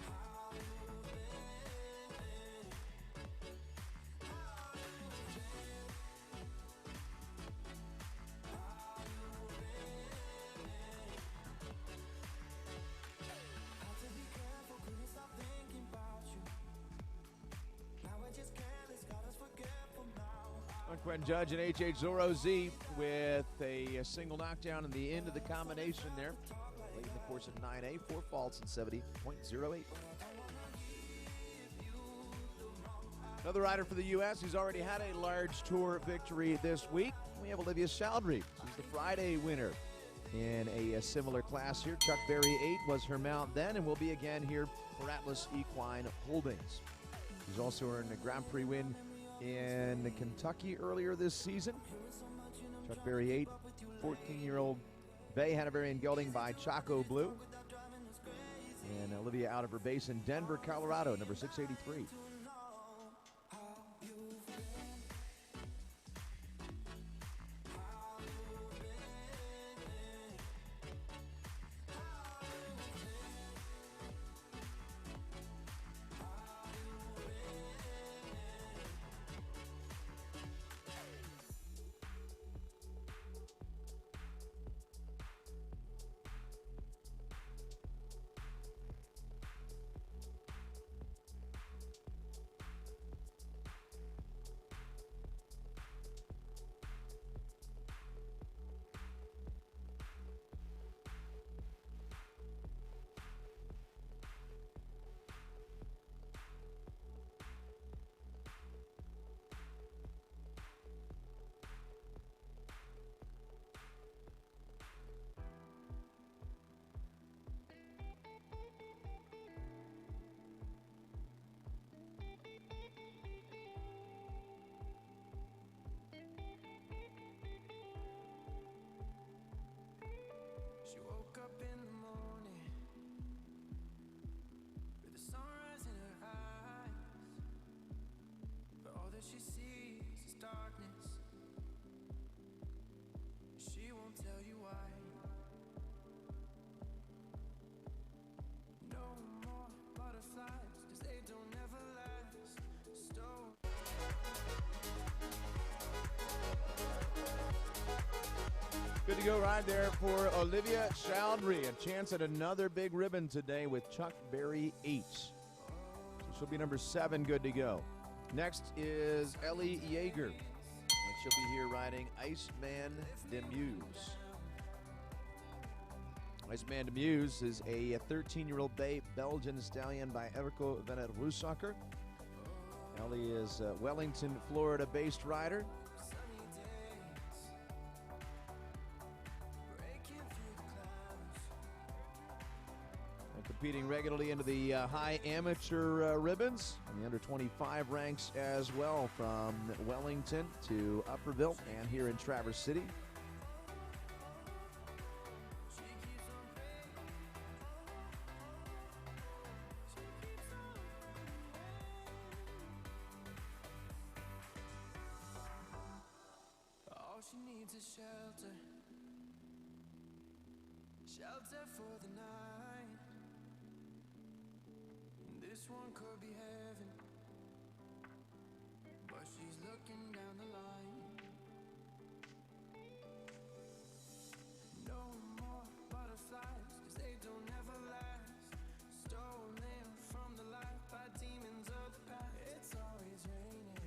How you feel. How you feel. How you feel. Had to be careful, couldn't stop thinking about you. Now we're just careless, got us forgetful now. Quentin Judge and H.H. Zorro Z with a single knockdown in the end of the combination there. Late in the course of 9A, 4 faults and 70.08. Another rider for the U.S. who's already had a large tour victory this week. We have Olivia Chaldry. She's the Friday winner in a similar class here. Chuck Berry 8 was her mount then and will be again here for Atlas Equine Holdings. She's also earned a Grand Prix win in Kentucky earlier this season. Chuck Berry 8, 14-year-old Bay Hanoverian gelding by Chaco Blue. And Olivia out of her base in Denver, Colorado, number 683. She woke up in the morning with the sunrise in her eyes, but all that she sees is darkness. She won't tell you why. No more butterflies, 'cause they don't ever last. Stone. Good to go right there for Olivia Chaldry. A chance at another big ribbon today with Chuck Berry 8. So she'll be number 7, good to go. Next is Ellie Yeager. And she'll be here riding Iceman Demuse. Iceman Demuse is a 13-year-old bay Belgian stallion by Everco Venet Rusacker. Ellie is a Wellington, Florida-based rider. Competing regularly into the high amateur ribbons, and the under 25 ranks as well, from Wellington to Upperville and here in Traverse City. All she needs is shelter, shelter for the night. This one could be heaven, but she's looking down the line. No more butterflies, 'cause they don't ever last. Stolen from the light by demons of the past. It's always raining,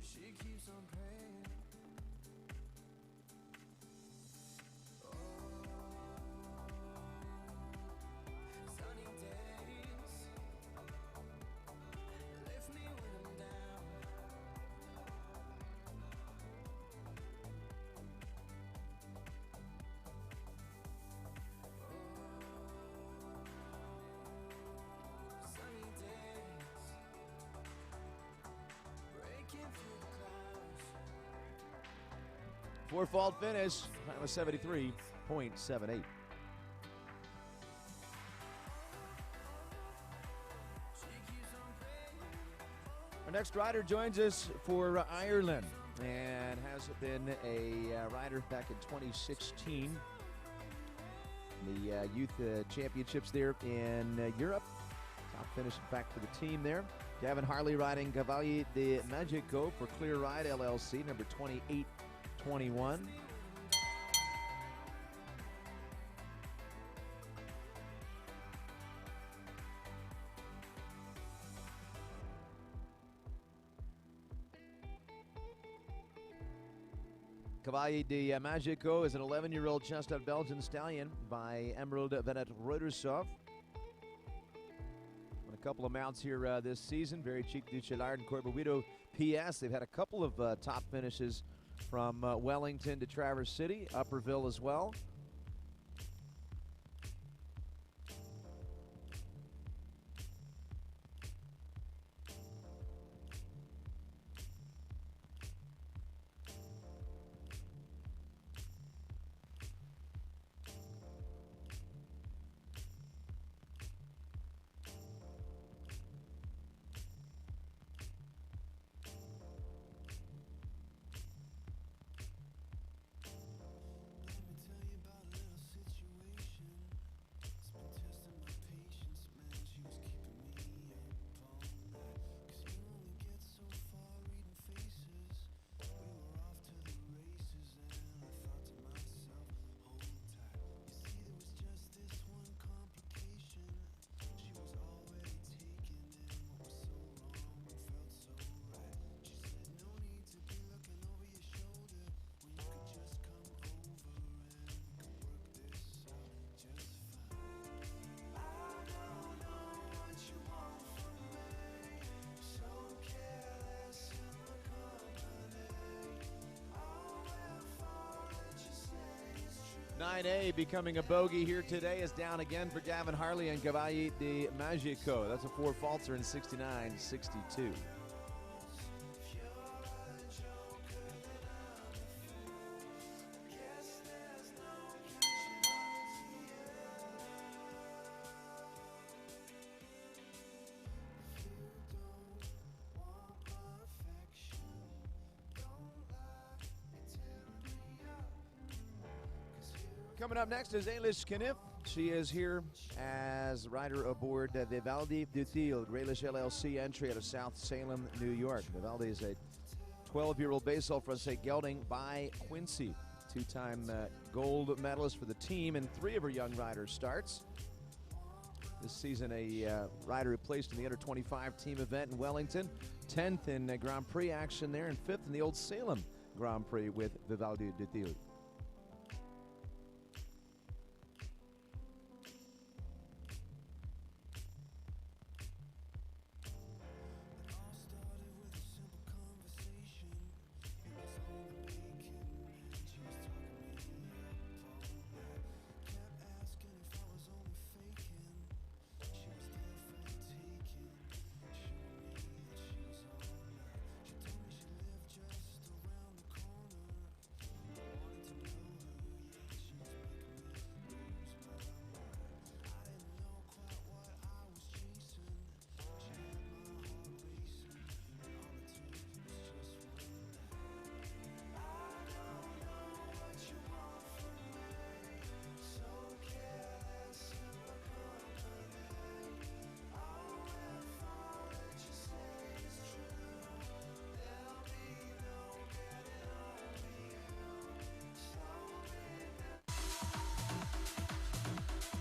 she keeps on praying. Sunny days lift me when I'm down. Sunny days breaking through the clouds. 4-fault finish, time was 73.78. Our next rider joins us for Ireland and has been a rider back in 2016. The youth championships there in Europe. Top finish, in fact, for the team there. Gavin Harley riding Cavalier de Magico for Clear Ride LLC, number 2821. Cavalier de Magico is an 11-year-old chestnut Belgian stallion by Emerald Venet Reutershoff. On a couple of mounts here this season, Very Cheap du Chillard and Corbewido PS. They've had a couple of top finishes from Wellington to Traverse City, Upperville as well. A becoming a bogey here today is down again for Gavin Harley and Cavalier de Magico. That's a 4 faulter in 69.62. Coming up next is Eilish Kniff. She is here as rider aboard Vivaldi du Thiel, Groulx LLC entry out of South Salem, New York. Vivaldi is a 12-year-old basal Francais gelding by Quincy, two-time gold medalist for the team, and 3 of her young riders starts. This season, a rider who placed in the under-25 team event in Wellington, 10th in Grand Prix action there, and 5th in the Old Salem Grand Prix with Vivaldi du Thiel.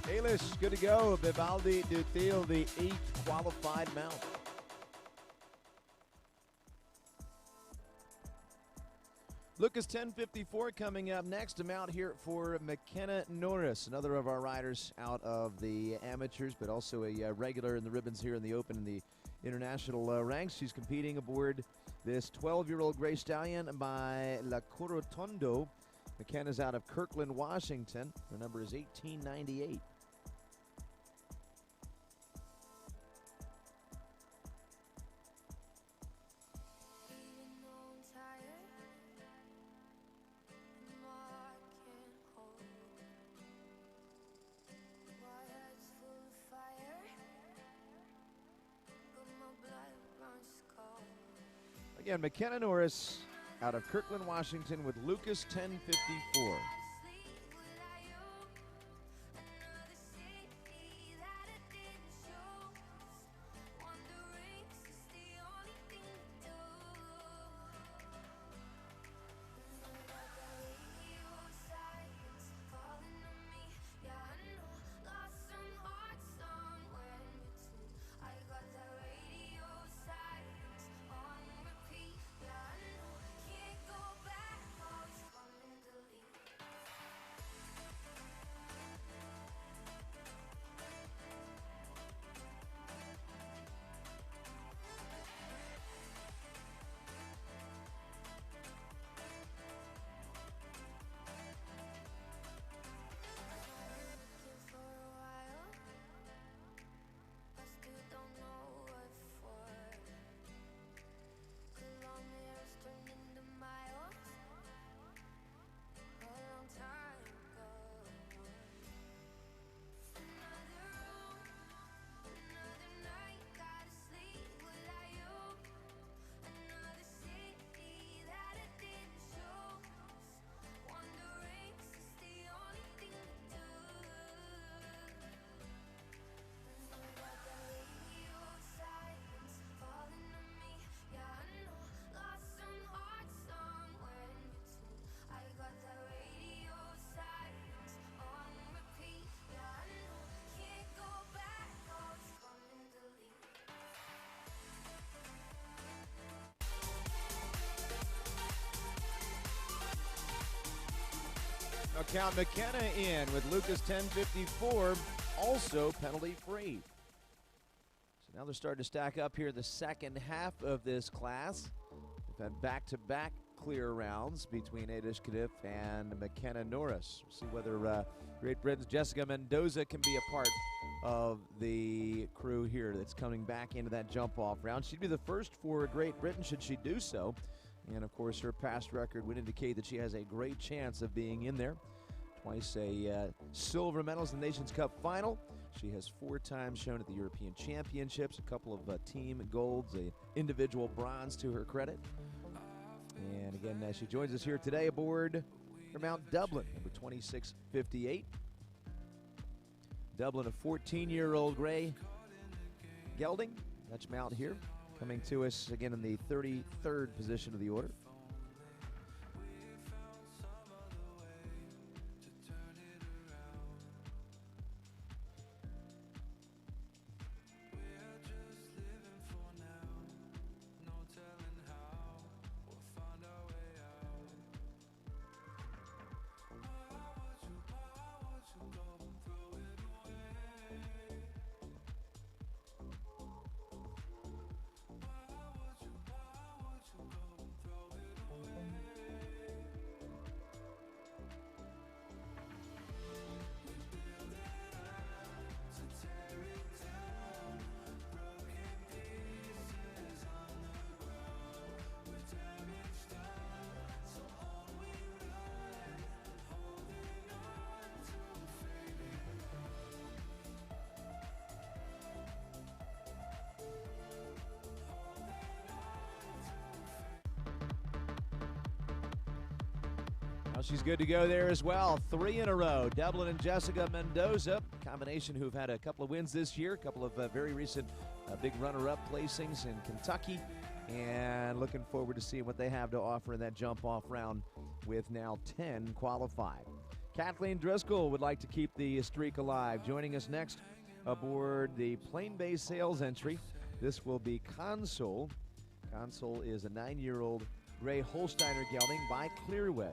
Eilish, good to go. Vivaldi du Thiel, the 8th qualified mount. Lucas 1054 coming up next. A mount here for McKenna Norris, another of our riders out of the amateurs, but also a regular in the ribbons here in the Open and the international ranks. She's competing aboard this 12-year-old gray stallion by La Corotondo. McKenna's out of Kirkland, Washington. Her number is 1898. Blood runs cold. Again, McKenna Norris out of Kirkland, Washington with Lucas 1054. Now count McKenna in with Lucas 1054, also penalty free. So now they're starting to stack up here in the second half of this class. We've had back-to-back clear rounds between Adish Kadiff and McKenna Norris. We'll see whether Great Britain's Jessica Mendoza can be a part of the crew here that's coming back into that jump-off round. She'd be the first for Great Britain should she do so. And, of course, her past record would indicate that she has a great chance of being in there. Twice a silver medalist in the Nations Cup final. She has 4 times shown at the European Championships, a couple of team golds, an individual bronze to her credit. And, again, she joins us here today aboard her Mount Dublin, number 2658. Dublin, a 14-year-old gray gelding. Dutch mount here. Coming to us again in the 33rd position of the order. Well, she's good to go there as well. 3 in a row. Dublin and Jessica Mendoza, combination who've had a couple of wins this year, a couple of very recent big runner-up placings in Kentucky, and looking forward to seeing what they have to offer in that jump-off round with now 10 qualified. Kathleen Driscoll would like to keep the streak alive. Joining us next aboard the Plain Bay Sales entry, this will be Consul. Consul is a 9-year-old gray Holsteiner gelding by Clearway.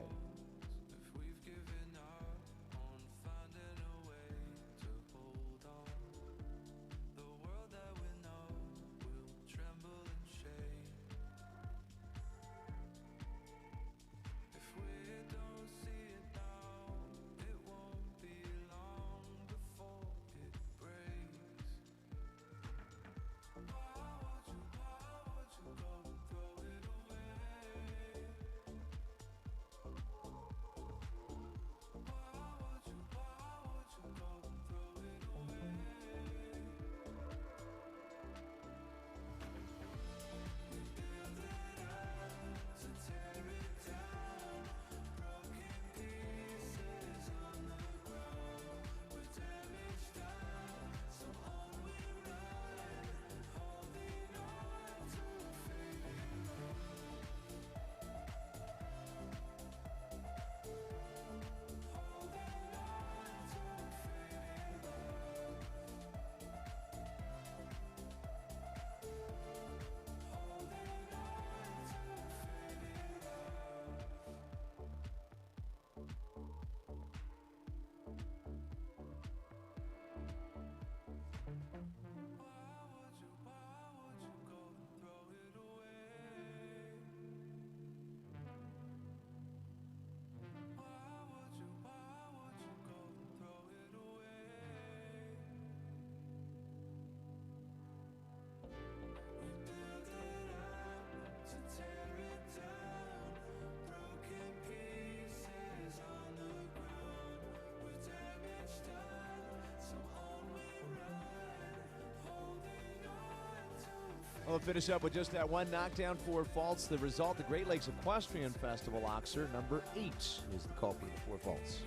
We'll finish up with just that one knockdown for faults. The result, the Great Lakes Equestrian Festival Oxer, number 8 is the culprit of 4 faults.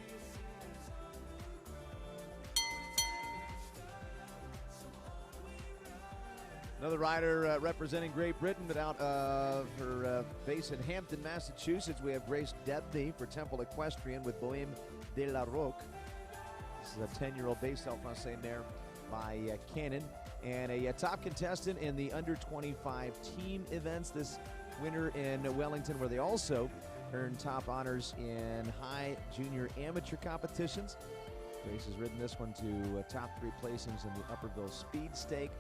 Another rider representing Great Britain, but out of her base in Hampton, Massachusetts, we have Grace Debney for Temple Equestrian with Bohème de la Roque. This is a 10-year-old based out Francais mare by Cannon. And a top contestant in the under-25 team events this winter in Wellington, where they also earned top honors in high junior amateur competitions. Grace has ridden this one to top 3 placings in the Upperville Speed Stake.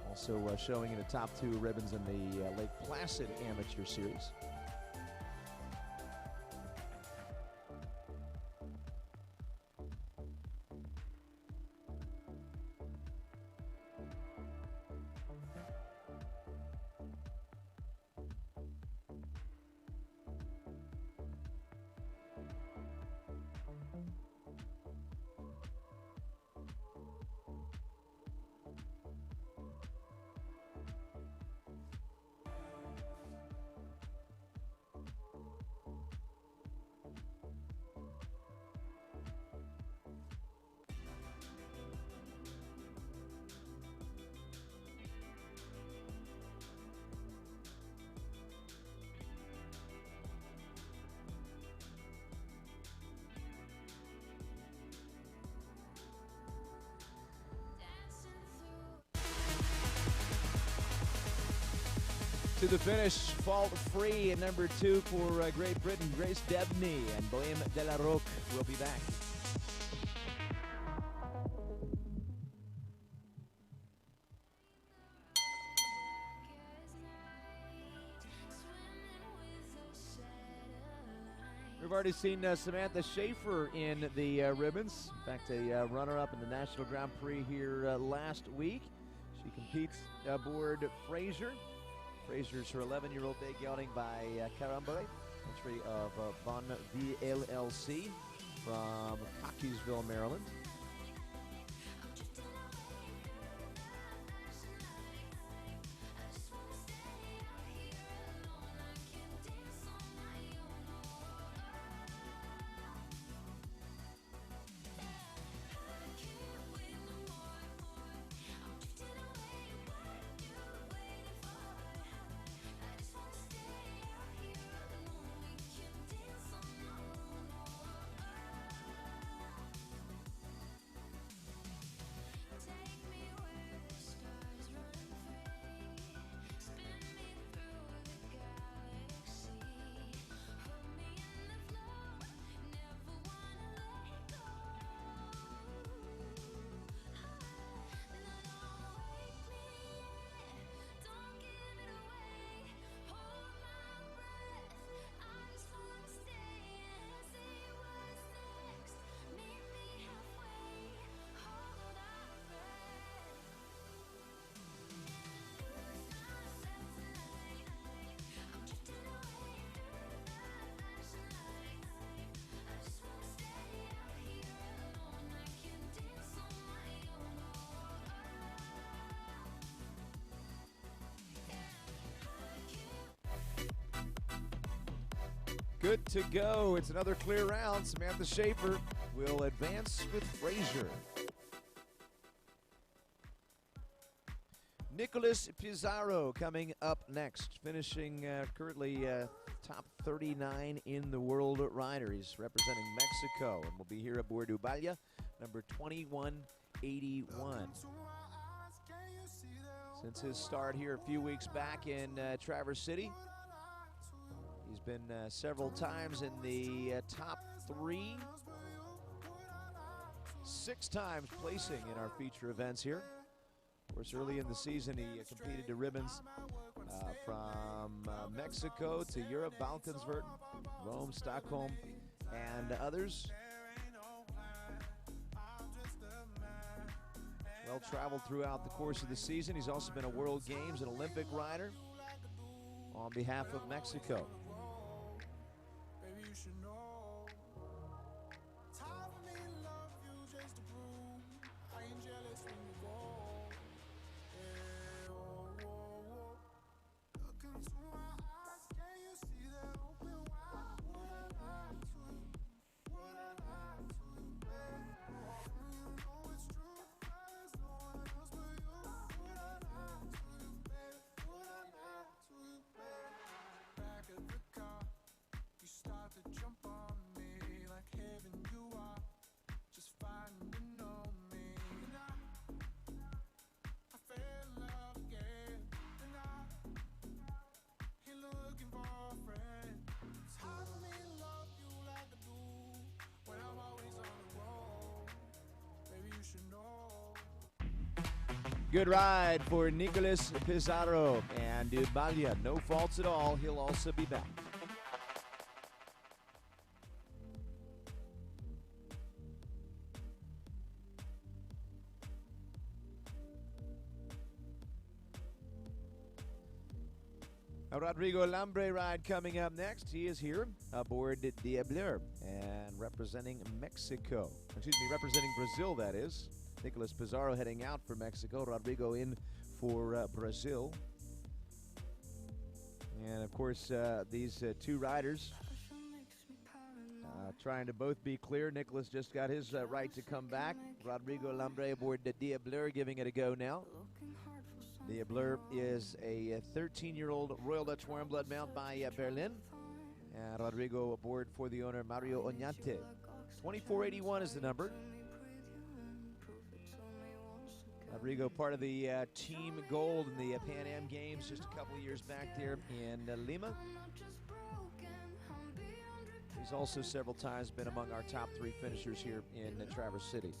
Also showing in the top 2 ribbons in the Lake Placid Amateur Series. To the finish, fault-free at number 2 for Great Britain, Grace Debney, and Bohème de la Roque will be back. We've already seen Samantha Schaefer in the ribbons. In fact, a runner-up in the National Grand Prix here last week. She competes aboard Fraser. Fraser's her 11-year-old bay gelding by Carambere, entry of Bon VLLC from Cockeysville, Maryland. Good to go. It's another clear round. Samantha Schaefer will advance with Fraser. Nicholas Pizarro coming up next, finishing currently top 39 in the world rider. He's representing Mexico and will be here aboard Ubalya, number 2181. Since his start here a few weeks back in Traverse City, he's been several times in the top 3, 6 times placing in our feature events here. Of course, early in the season, he competed to ribbons from Mexico to Europe, Valkensvert, Rome, Stockholm, and others. Well traveled throughout the course of the season. He's also been a World Games and Olympic rider on behalf of Mexico. Good ride for Nicolas Pizarro and Balia. No faults at all. He'll also be back. A Rodrigo Lambre ride coming up next. He is here aboard Diableur and representing Mexico. Excuse me, representing Brazil, that is. Nicolas Pizarro heading out for Mexico. Rodrigo in for Brazil. And, of course, these two riders trying to both be clear. Nicolas just got his right to come back. Rodrigo Lambre aboard the Diableur, giving it a go now. Diableur is a 13-year-old Royal Dutch Warm Blood mount by Berlin. And Rodrigo aboard for the owner, Mario Oñate. 2481 is the number. Rodrigo, part of the Team Gold in the Pan Am Games just a couple of years back there in Lima. He's also several times been among our top 3 finishers here in Traverse City.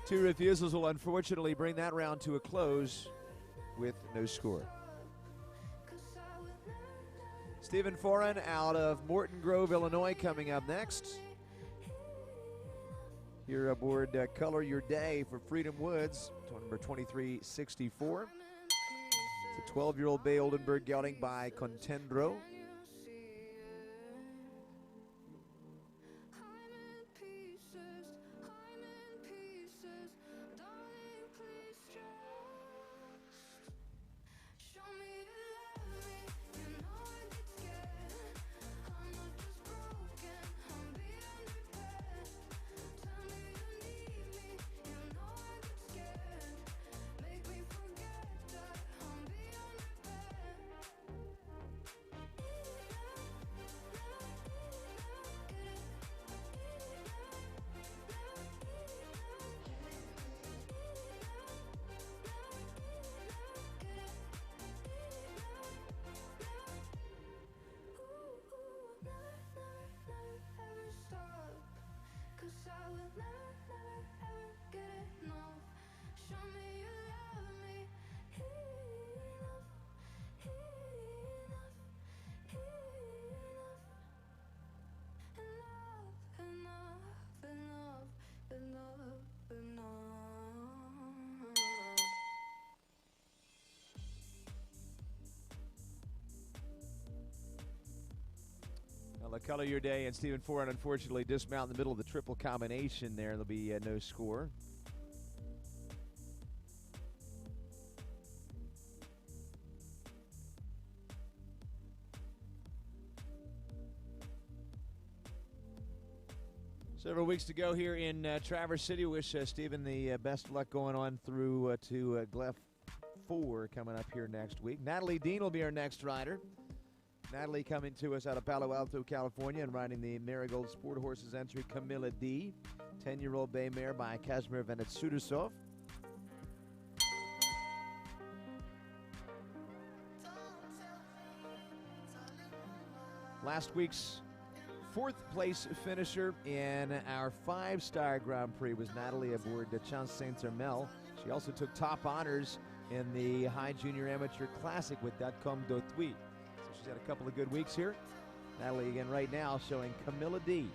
Two refusals will unfortunately bring that round to a close with no score. Stephen Foran out of Morton Grove, Illinois, coming up next. Here aboard Color Your Day for Freedom Woods, number 2364. It's a 12-year-old Bay Oldenburg gelding by Contendro. Well, Color Your Day and Stephen Foran unfortunately dismount in the middle of the triple combination there. There'll be no score. Several weeks to go here in Traverse City. Wish Stephen the best of luck going on through to Gleff 4 coming up here next week. Natalie Dean will be our next rider. Natalie coming to us out of Palo Alto, California, and riding the Marigold Sport Horses entry Camilla D. 10-year-old bay mare by Kazimir Venetsudasov. Last week's 4th place finisher in our 5-star Grand Prix was Natalie aboard the Chance Saint-Hermel. She also took top honors in the High Junior Amateur Classic with Datcom Dotui. She's had a couple of good weeks here. Natalie again right now showing Camilla D.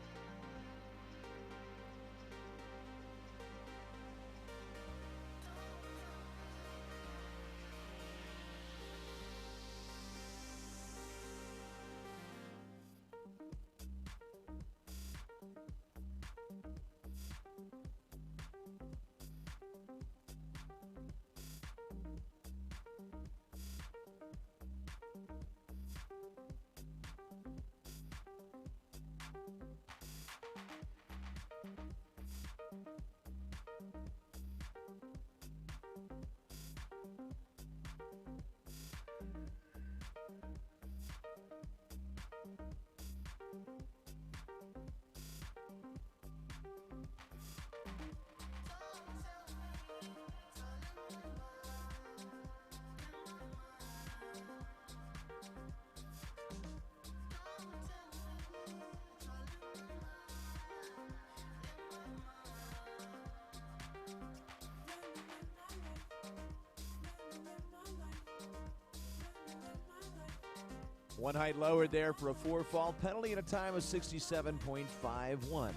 One height lowered there for a four-fall penalty and a time of 67.51.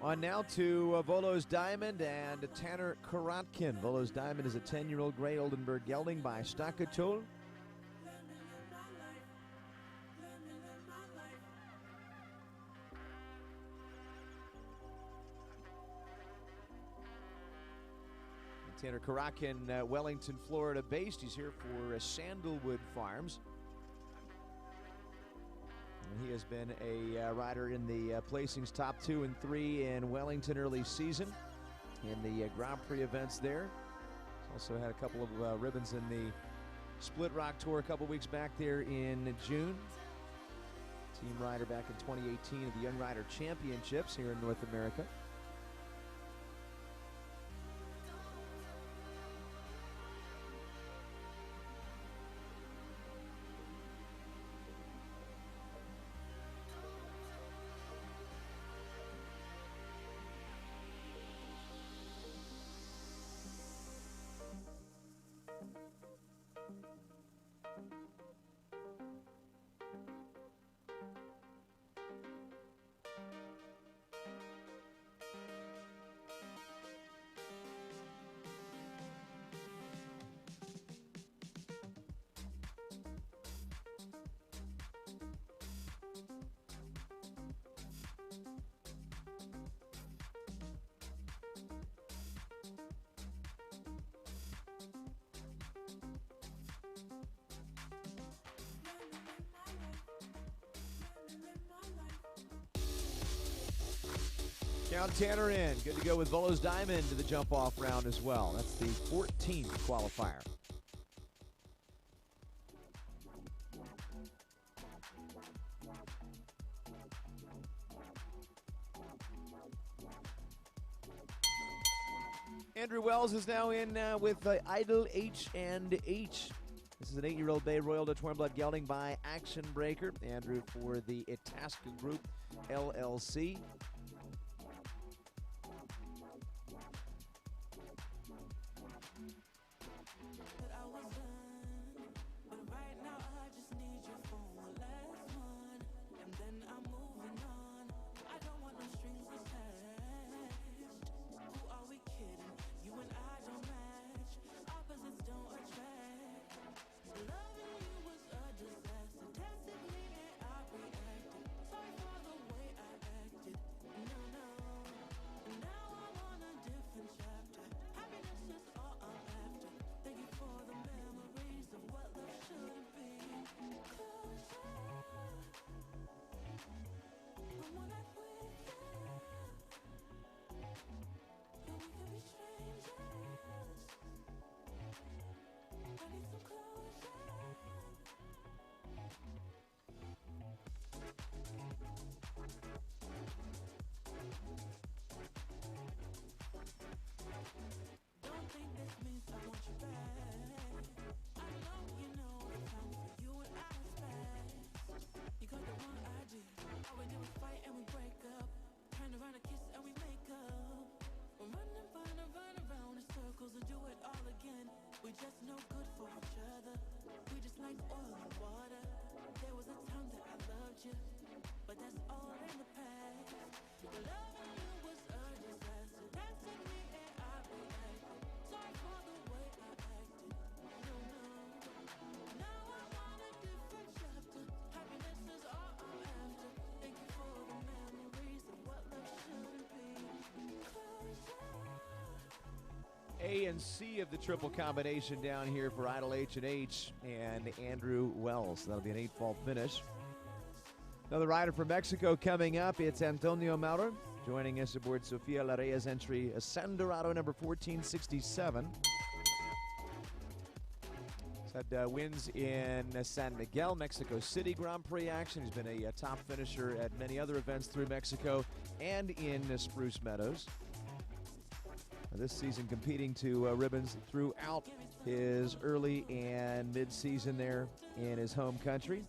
On now to Volo's Diamond and Tanner Karotkin. Volo's Diamond is a 10-year-old gray Oldenburg gelding by Stakatol. Tanner Karotkin, Wellington, Florida based. He's here for Sandalwood Farms. And he has been a rider in the placings top 2 and 3 in Wellington early season in the Grand Prix events there. He's also had a couple of ribbons in the Split Rock Tour a couple weeks back there in June. Team rider back in 2018 at the Young Rider Championships here in North America. Count Tanner in. Good to go with Volo's Diamond to the jump-off round as well. That's the 14th qualifier. Andrew Wells is now in with Idle H&H. This is an 8-year-old Bay Royal de Twin-Blood gelding by Action Breaker. Andrew for the Itasca Group, LLC. We just no good for each other. We just like oil and water. There was a time that I loved you, but that's all in the past. Loving you was a disaster. That took me and I reacted. Sorry for the way A and C of the triple combination down here for Idol H&H and Andrew Wells. That'll be an 8-fault finish. Another rider from Mexico coming up. It's Antonio Maurer joining us aboard Sofia Larea's entry, Sandorado number 1467. He's had wins in San Miguel, Mexico City Grand Prix action. He's been a top finisher at many other events through Mexico and in Spruce Meadows. This season competing to ribbons throughout his early and mid-season there in his home country.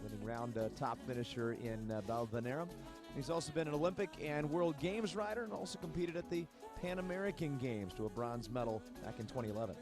Winning round top finisher in Valvanera. He's also been an Olympic and World Games rider and also competed at the Pan American Games to a bronze medal back in 2011.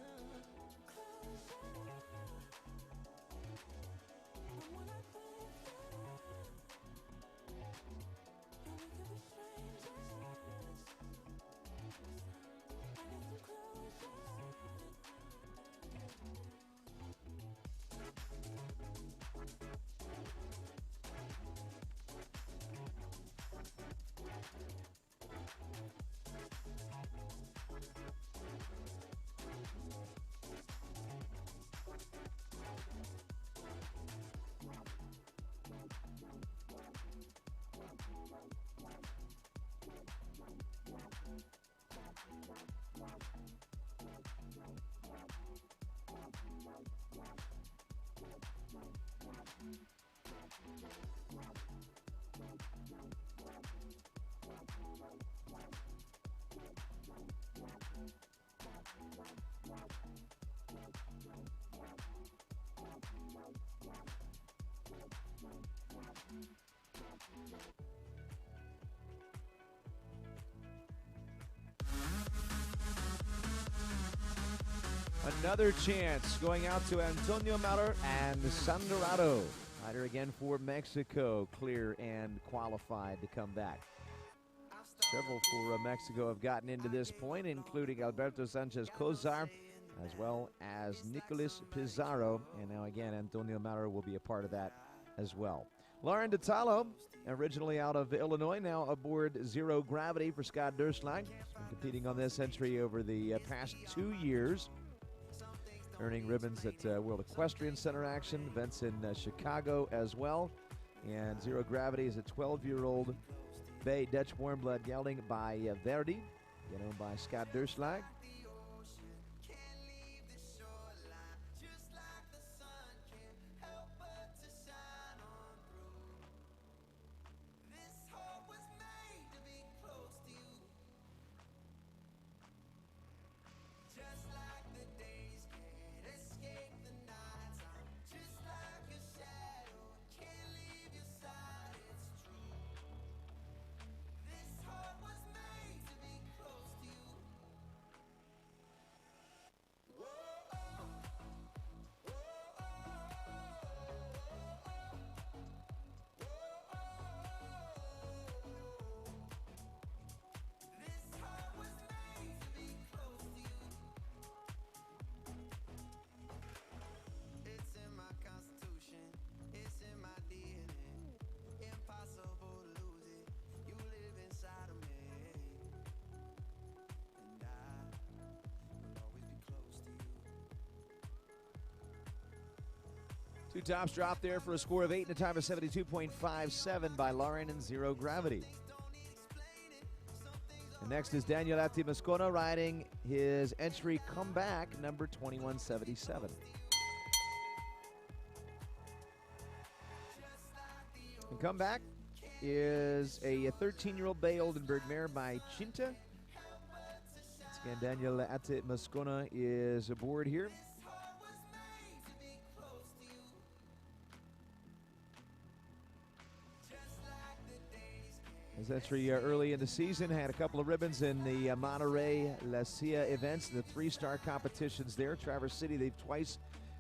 Another chance going out to Antonio Maurer and Sandorado. Rider again for Mexico, clear and qualified to come back. Several for Mexico have gotten into this point, including Alberto Sanchez Cozar, as well as Nicolas Pizarro. And now again, Antonio Maurer will be a part of that as well. Lauren DeTalo, originally out of Illinois, now aboard Zero Gravity for Scott Durslag. Been competing on this entry over the past 2 years. Earning ribbons at World Equestrian Center action, events in Chicago as well. And Zero Gravity is a 12-year-old Bay Dutch warm blood gelding by Verdi, owned by Scott Durslag. Two tops drop there for a score of 8 and a time of 72.57 by Lauren and Zero Gravity. And next is Daniel Atimascona riding his entry comeback, number 2177. And comeback is a 13-year-old Bay Oldenburg mare by Chinta. Once again, Daniel Atimascona is aboard here. His entry early in the season had a couple of ribbons in the Monterey La Silla events, the 3-star competitions there. Traverse City, they've twice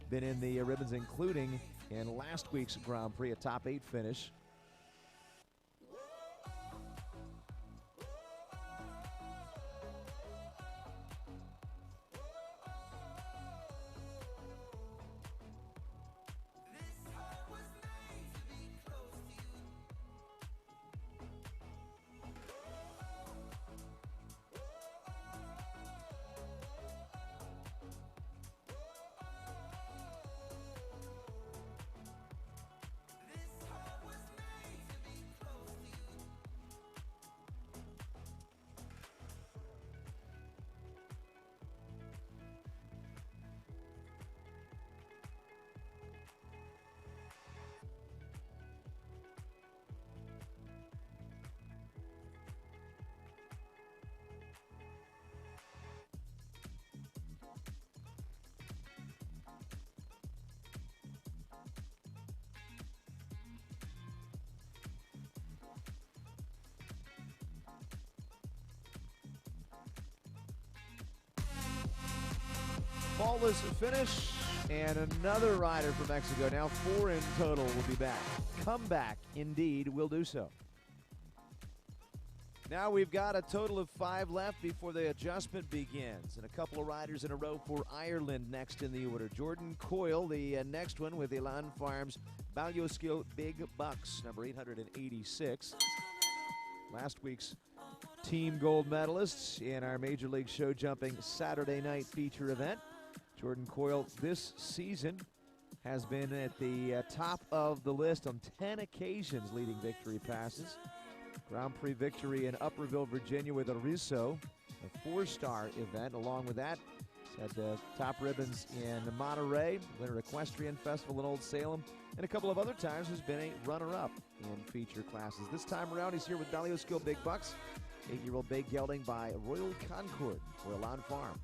been in the ribbons, including in last week's Grand Prix, a top 8 finish. medalist finish, and another rider from Mexico. Now 4 in total will be back. Comeback, indeed, will do so. Now we've got a total of 5 left before the adjustment begins. And a couple of riders in a row for Ireland next in the order. Jordan Coyle, the next one with Elan Farms. Balioskill Big Bucks, number 886. Last week's team gold medalists in our Major League Show Jumping Saturday night feature event. Jordan Coyle this season has been at the top of the list on 10 occasions leading victory passes. Grand Prix victory in Upperville, Virginia with Ariso, a 4-star event. Along with that, had top ribbons in Monterey, Winter Equestrian Festival in Old Salem, and a couple of other times has been a runner-up in feature classes. This time around, he's here with Balioskill Big Bucks, 8-year-old bay gelding by Royal Concord for Elan Farm.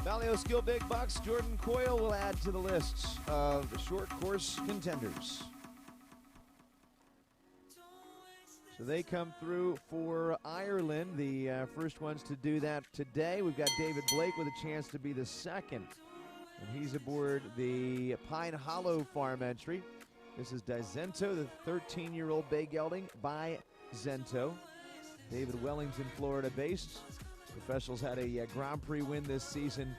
Balioskill Big Bucks, Jordan Coyle will add to the list of short course contenders. So they come through for Ireland, the first ones to do that today. We've got David Blake with a chance to be the second, and he's aboard the Pine Hollow Farm entry. This is Dizento, the 13-year-old bay gelding by Zento. David Wellington, Florida-based. Professionals had a Grand Prix win this season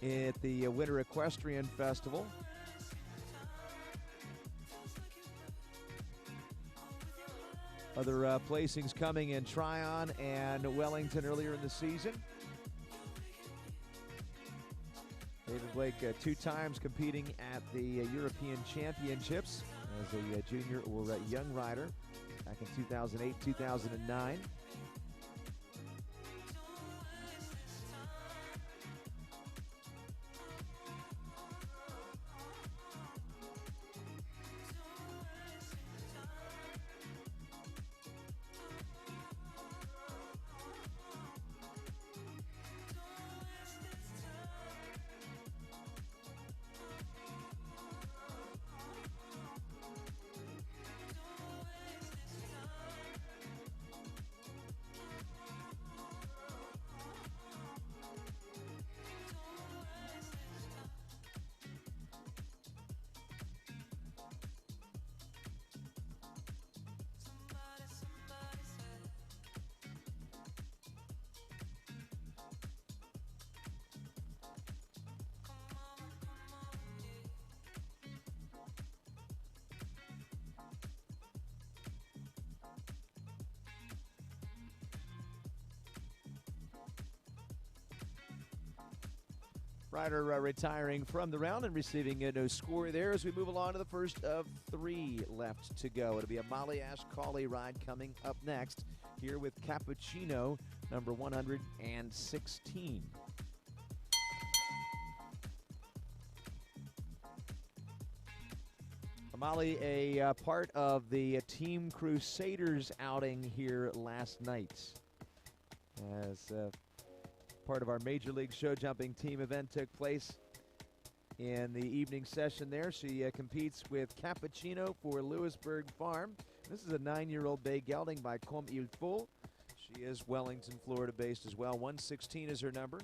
at the Winter Equestrian Festival. Other placings coming in Tryon and Wellington earlier in the season. David Blake 2 times competing at the European Championships as a junior or a young rider back in 2008, 2009. Rider retiring from the round and receiving no score there as we move along to the first of 3 left to go. It'll be a Molly Ash Collie ride coming up next here with Cappuccino, number 116. Molly, a part of the Team Crusaders outing here last night. As part of our Major League Show Jumping team event took place in the evening session there. She competes with Cappuccino for Lewisburg Farm. This is a 9-year-old bay gelding by Comme Il Faut. She is Wellington, Florida based as well. 116 is her number.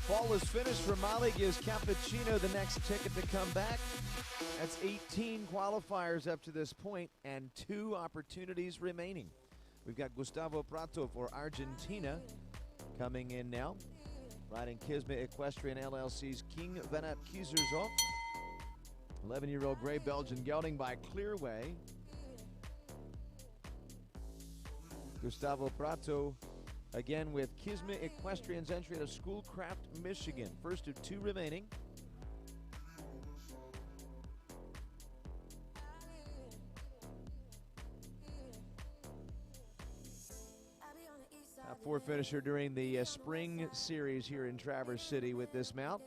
Flawless finish for Molly gives Cappuccino the next ticket to come back. That's 18 qualifiers up to this point and 2 opportunities remaining. We've got Gustavo Prato for Argentina coming in now, riding Kismet Equestrian LLC's King Venat Kiesershoff. 11-year-old gray Belgian gelding by Clearway. Gustavo Prato again with Kismet Equestrian's entry out of Schoolcraft, Michigan. First of 2 remaining. A 4 finisher during the spring series here in Traverse City with this mount.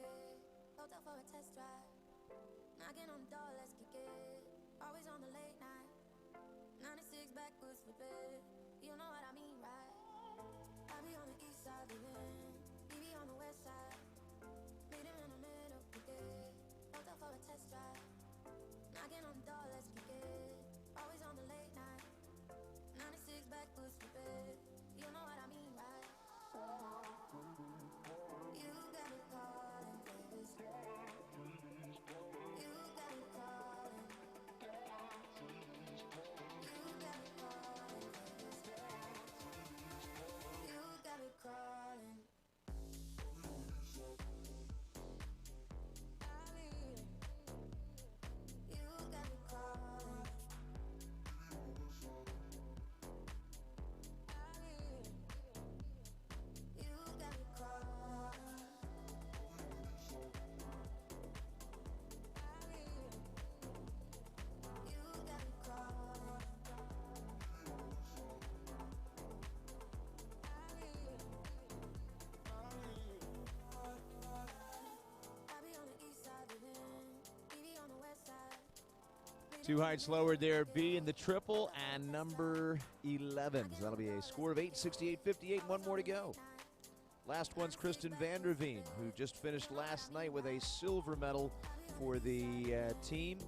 Two heights lowered there, B in the triple and number 11. So that'll be a score of 8, 68, 58, and 1 more to go. Last one's Kristen Vanderveen, who just finished last night with a silver medal for the team,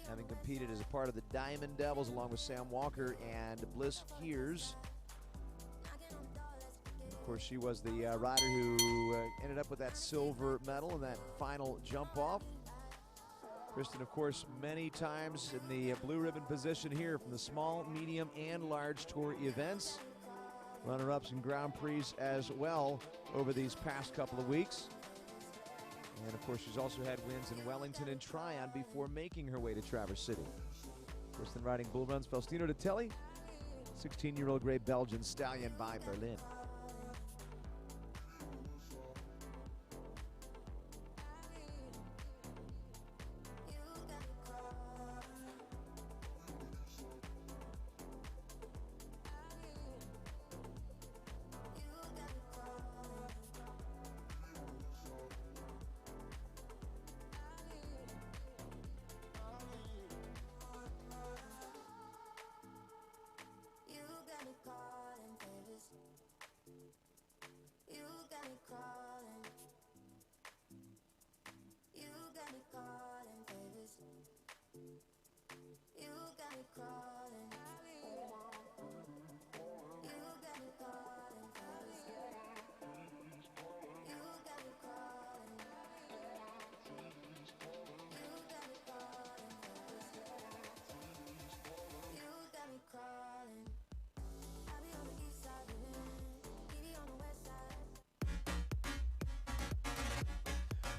having competed as a part of the Diamond Devils along with Sam Walker and Bliss Hears. Of course, she was the rider who ended up with that silver medal in that final jump off. Kristen, of course, many times in the blue ribbon position here from the small, medium, and large tour events. Runner-ups in Grand Prix as well over these past couple of weeks. And, of course, she's also had wins in Wellington and Tryon before making her way to Traverse City. Kristen riding bull runs Faustino Detelli, 16-year-old gray Belgian stallion by Berlin.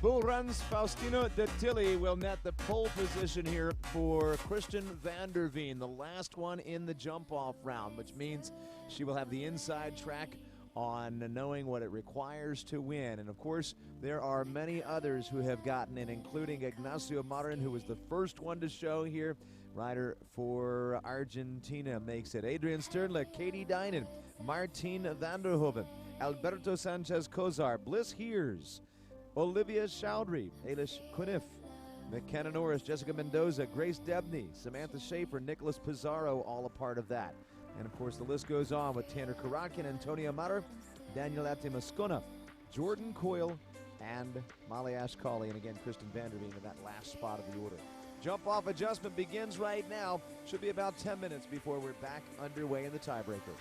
Bull runs Faustino Detilli will net the pole position here for Kristen Vanderveen, the last one in the jump-off round, which means she will have the inside track on knowing what it requires to win. And, of course, there are many others who have gotten in, including Ignacio Marin, who was the first one to show here. Rider for Argentina makes it. Adrian Sternlich, Katie Dynan, Martin Vanderhoven, Alberto Sanchez Cozar, Bliss Hears, Olivia Chowdhury, Ailish Quiniff, McKenna Norris, Jessica Mendoza, Grace Debney, Samantha Schaefer, Nicholas Pizarro, all a part of that. And, of course, the list goes on with Tanner Karakin, Antonia Matter, Daniel Moscona, Jordan Coyle, and Molly Ashcali, and again, Kristen Vanderveen in that last spot of the order. Jump-off adjustment begins right now. Should be about 10 minutes before we're back underway in the tiebreaker.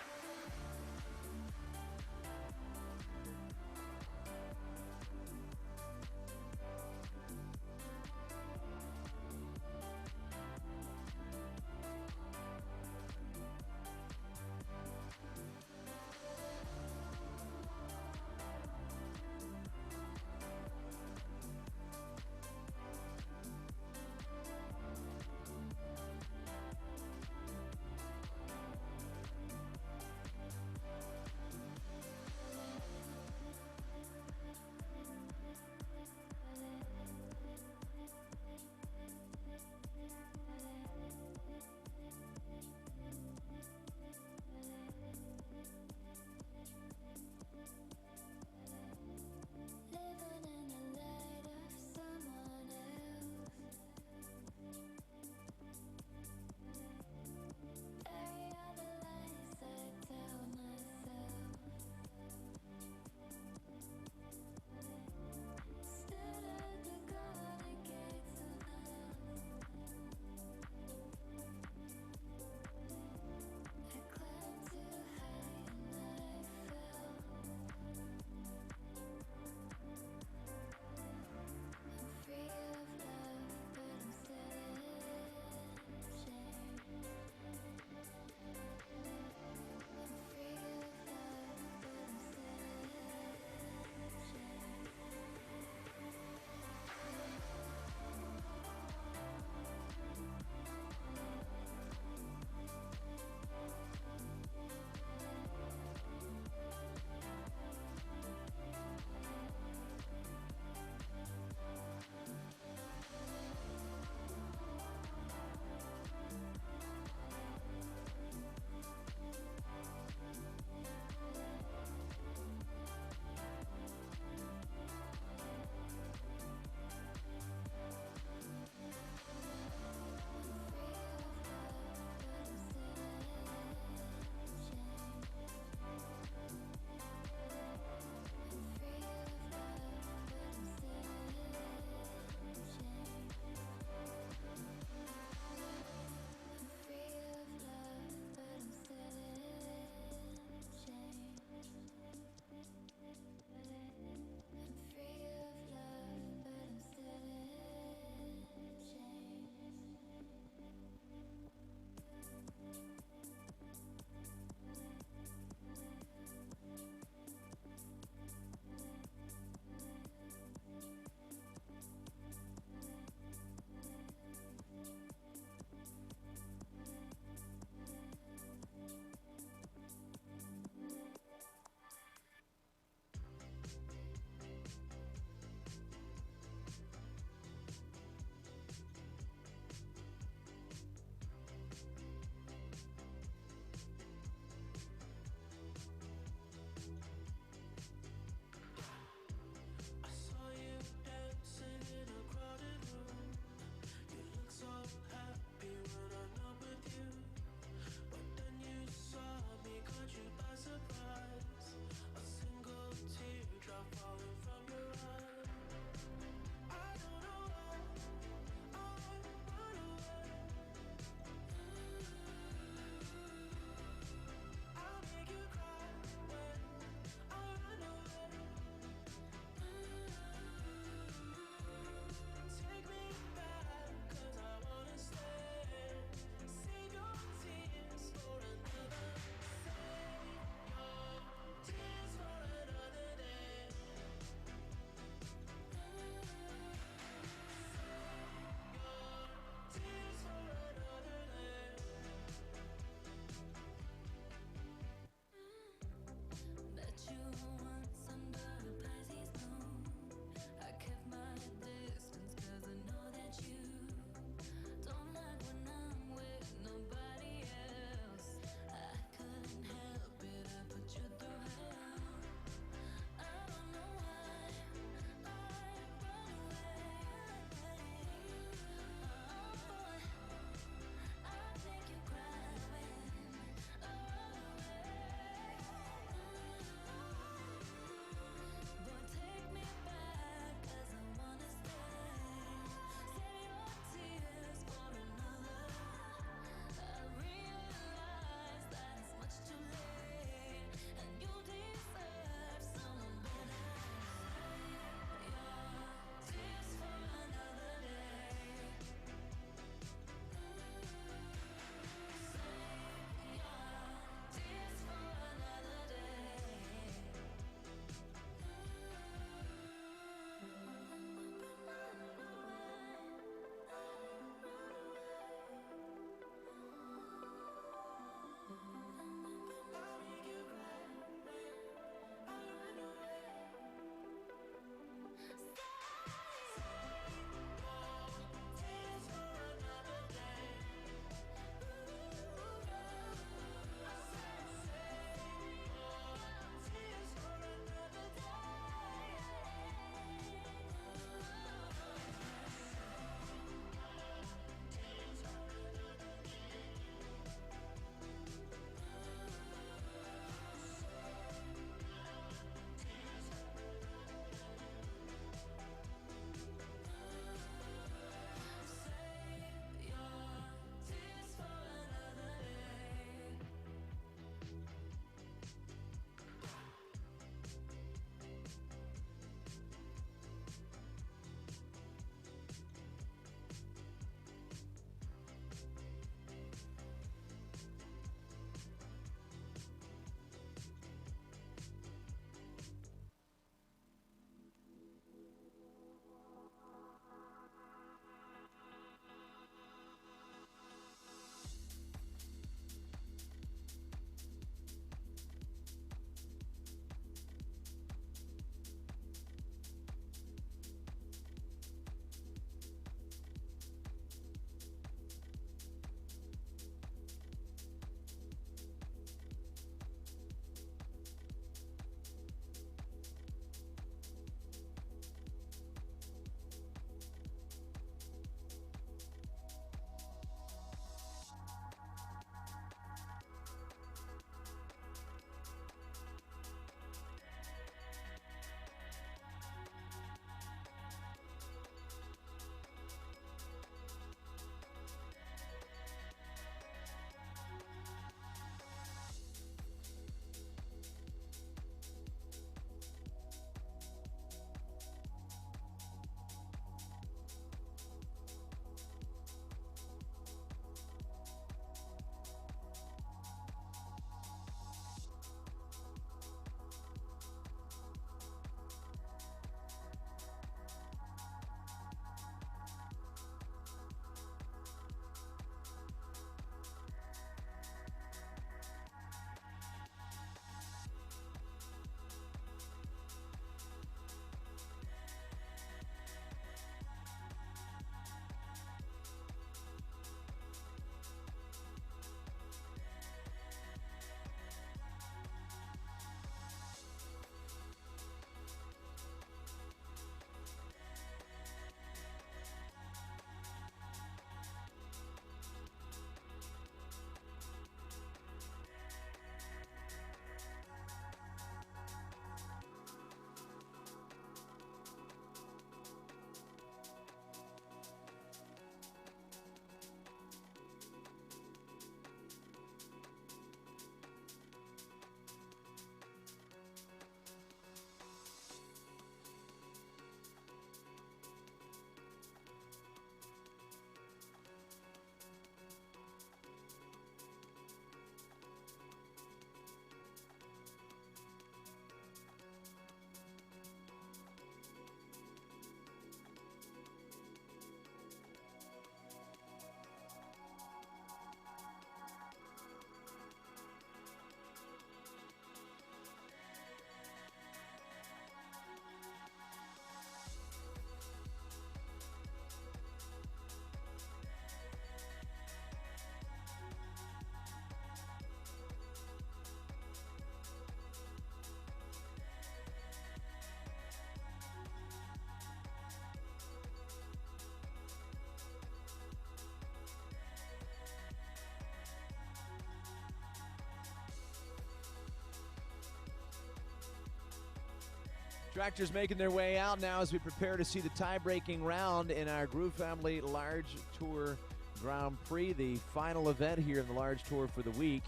Tractors making their way out now as we prepare to see the tie-breaking round in our Groulx Family Large Tour Grand Prix, the final event here in the Large Tour for the week.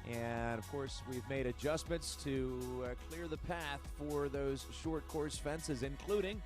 And, of course, we've made adjustments to clear the path for those short course fences, including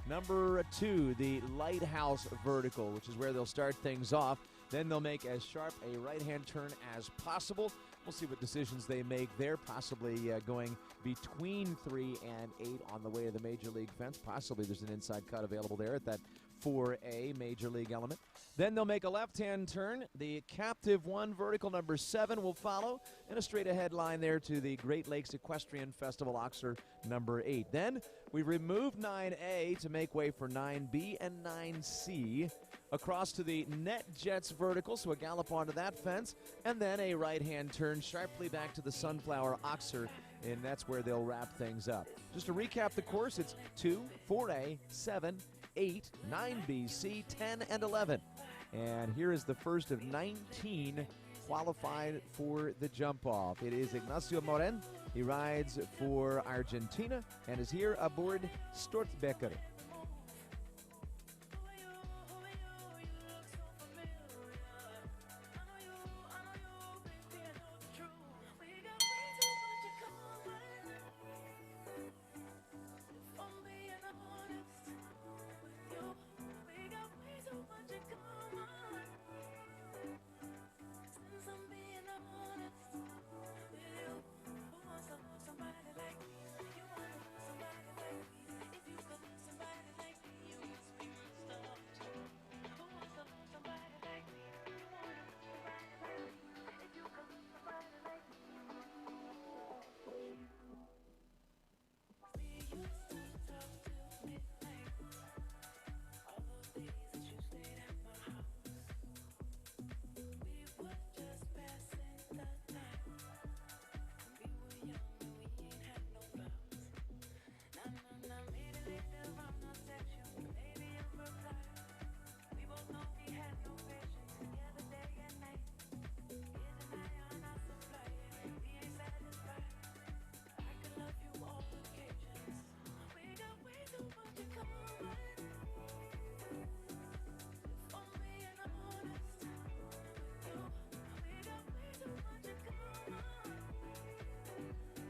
number 2, the Lighthouse Vertical, which is where they'll start things off. Then they'll make as sharp a right-hand turn as possible. We'll see what decisions they make there, possibly going between 3 and 8 on the way to the Major League fence. Possibly there's an inside cut available there at that 4A Major League element. Then they'll make a left-hand turn. The Captive 1 vertical number 7 will follow, and a straight-ahead line there to the Great Lakes Equestrian Festival Oxer number 8. Then we remove 9A to make way for 9B and 9C. Across to the Net Jets vertical, so a gallop onto that fence, and then a right-hand turn sharply back to the Sunflower Oxer, and that's where they'll wrap things up. Just to recap the course, it's 2, 4A, 7, 8, 9B, C, 10, and 11. And here is the first of 19 qualified for the jump-off. It is Ignacio Morin. He rides for Argentina and is here aboard Stortbecker.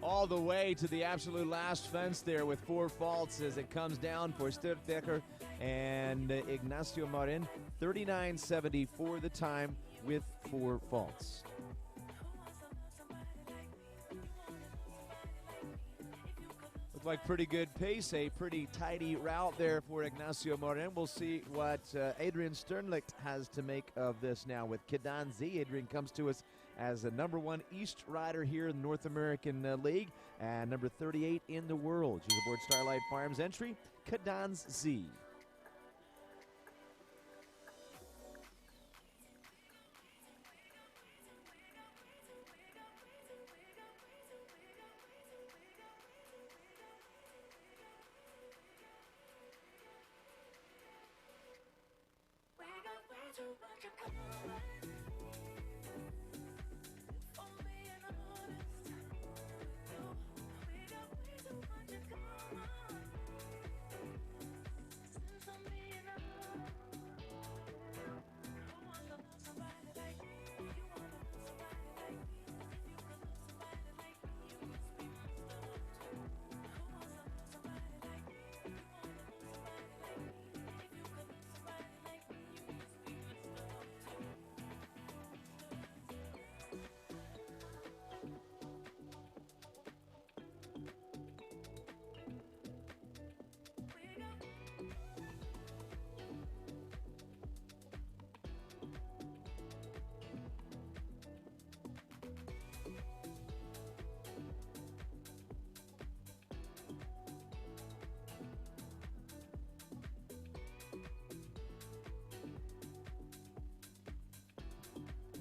All the way to the absolute last fence there with 4 faults as it comes down for Stortbecker and Ignacio Morin. 39.74 the time with 4 faults. Looked like pretty good pace, a pretty tidy route there for Ignacio Morin. We'll see what Adrian Sternlicht has to make of this now with Kedan Z. Adrian comes to us as a number 1 East rider here in the North American League and number 38 in the world. She's aboard Starlight Farms entry, Kedan's Z.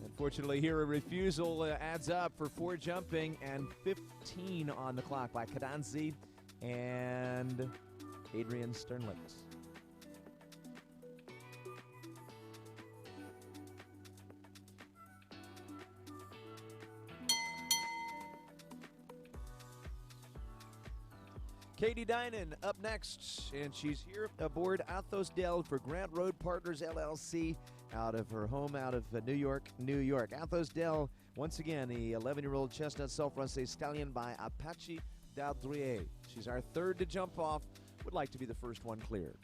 Unfortunately, here a refusal adds up for 4 jumping and 15 on the clock by Kedan and Adrian Sternlicht. Katie Dinan up next, and she's here aboard Athos Dell for Grant Road Partners LLC out of her home out of New York, New York. Athos Dell, once again, the 11-year-old chestnut self-run stallion by Apache Daudrier. She's our third to jump off, would like to be the first one cleared.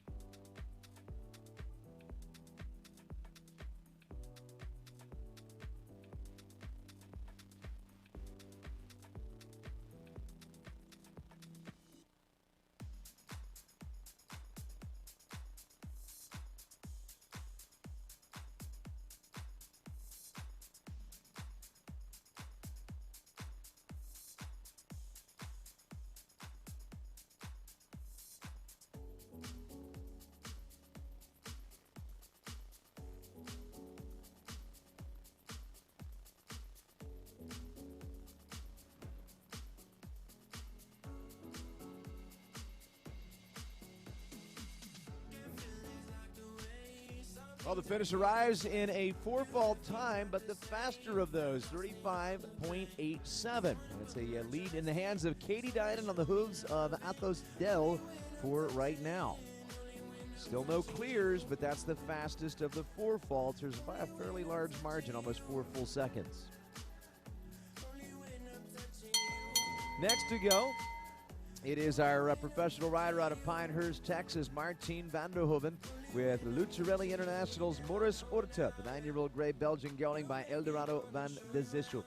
Well, the finish arrives in a four-fault time, but the faster of those, 35.87. And it's a lead in the hands of Katie Dinan on the hooves of Athos Dell for right now. Still no clears, but that's the fastest of the four falters by a fairly large margin, almost 4 full seconds. Next to go, it is our professional rider out of Pinehurst, Texas, Martine van der Hoeven, with Lucarelli International's Maurice Orta, the 9-year-old gray Belgian gelding by Eldorado van de Zeshoek.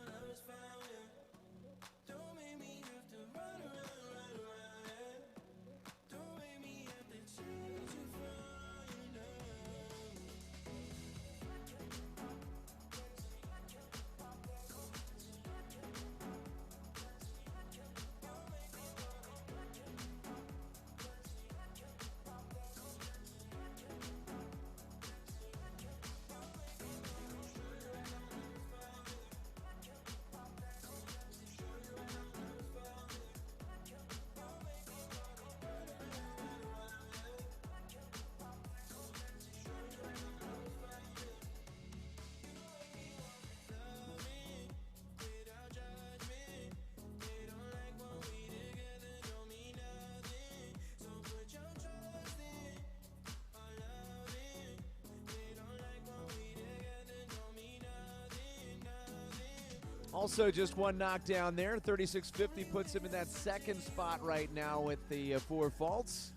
Also just one knockdown there. 36.50 puts him in that second spot right now with the 4 faults.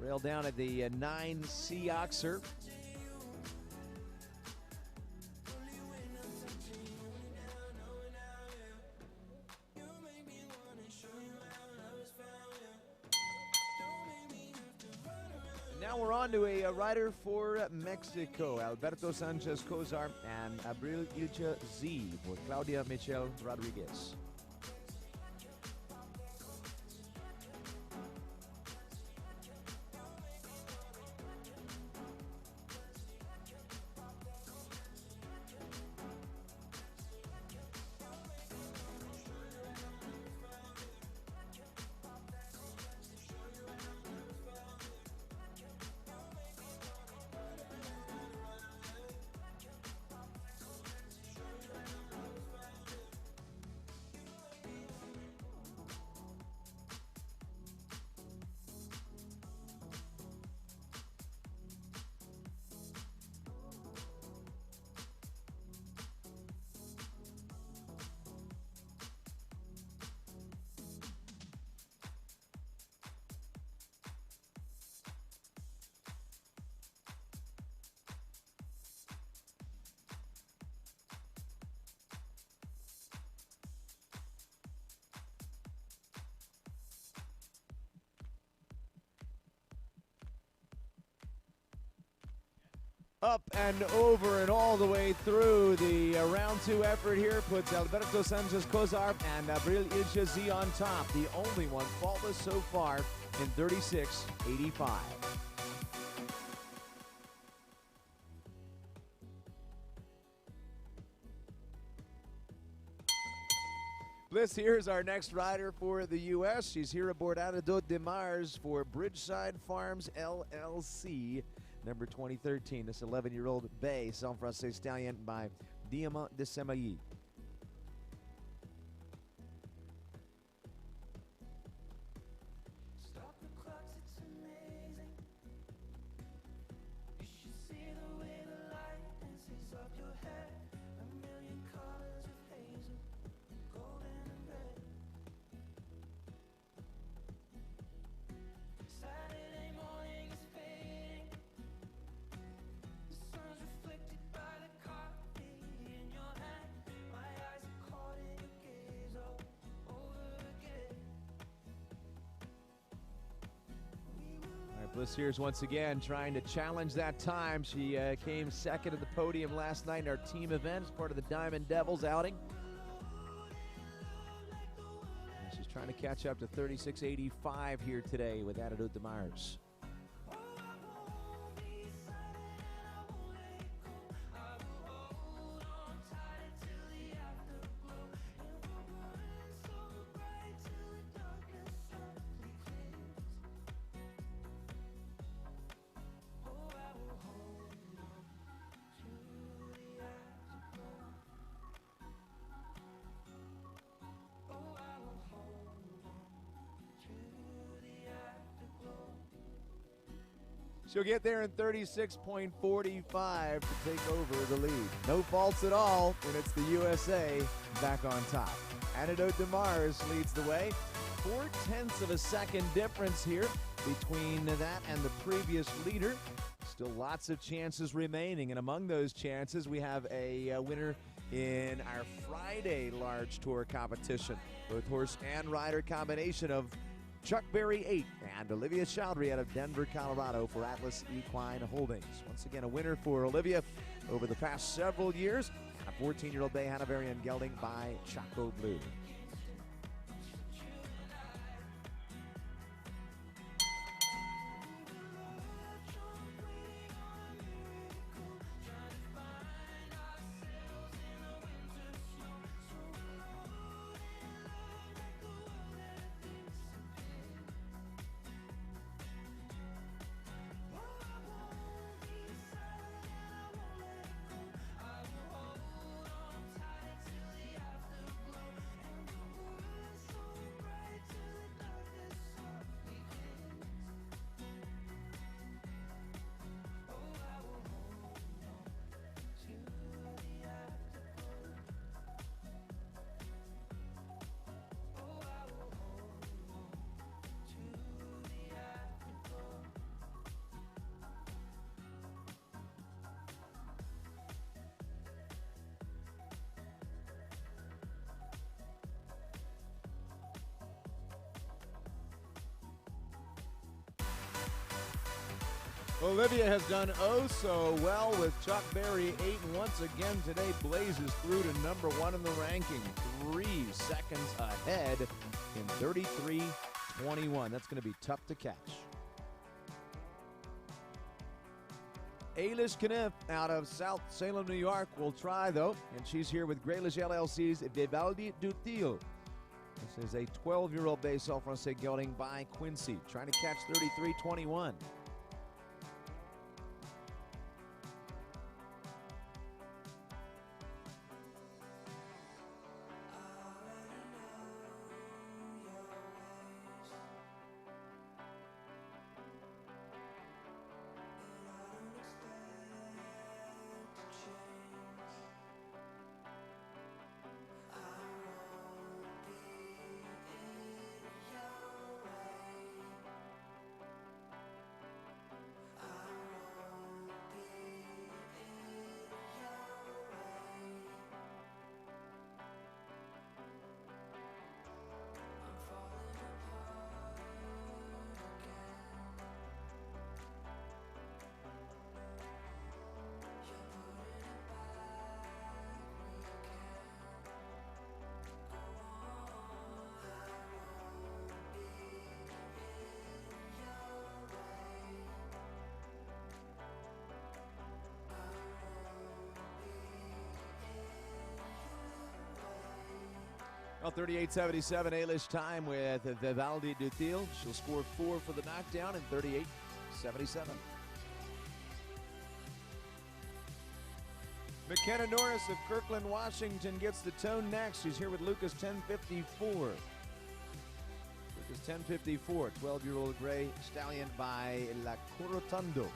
Rail down at the 9 Sea Oxer. Now we're on to a rider for Mexico, Alberto Sanchez Cozar and Abril Ilcha Z for Claudia Michelle Rodriguez. Up and over and all the way through. The round 2 effort here puts Alberto Sanchez Cozar and Abril Ilcha Z on top. The only one faultless so far in 36.85. Bliss, here's our next rider for the U.S. She's here aboard Aradot de Mars for Bridgeside Farms LLC. Number 2013, this 11-year-old Bay San Francisco Stallion by Diamant de Semailly. Phyllis Sears once again trying to challenge that time. She came second at the podium last night in our team event as part of the Diamond Devils outing. And she's trying to catch up to 36.85 here today with Antidote Demars. She'll get there in 36.45 to take over the lead. No faults at all, and it's the USA back on top. Antidote Demars leads the way. 0.4 of a second difference here between that and the previous leader. Still lots of chances remaining, and among those chances, we have a winner in our Friday large tour competition. Both horse and rider combination of Chuck Berry 8 and Olivia Chowdhury out of Denver, Colorado for Atlas Equine Holdings. Once again, a winner for Olivia over the past several years. A 14-year-old bay Hanoverian gelding by Choco Blue. Olivia has done oh so well with Chuck Berry 8, and once again today blazes through to number 1 in the ranking. 3 seconds ahead in 33.21. That's going to be tough to catch. Ailish Kniff out of South Salem, New York will try though, and she's here with Groulx LLC's Vivaldi Dutil. This is a 12-year-old bay Francais gelding by Quincy, trying to catch 33.21. Well, 38.77 Ailish time with Vivaldi Dutil. She'll score 4 for the knockdown in 38.77. McKenna Norris of Kirkland, Washington gets the tone next. She's here with Lucas 1054. Lucas 1054, 12-year-old gray stallion by La Corotondo.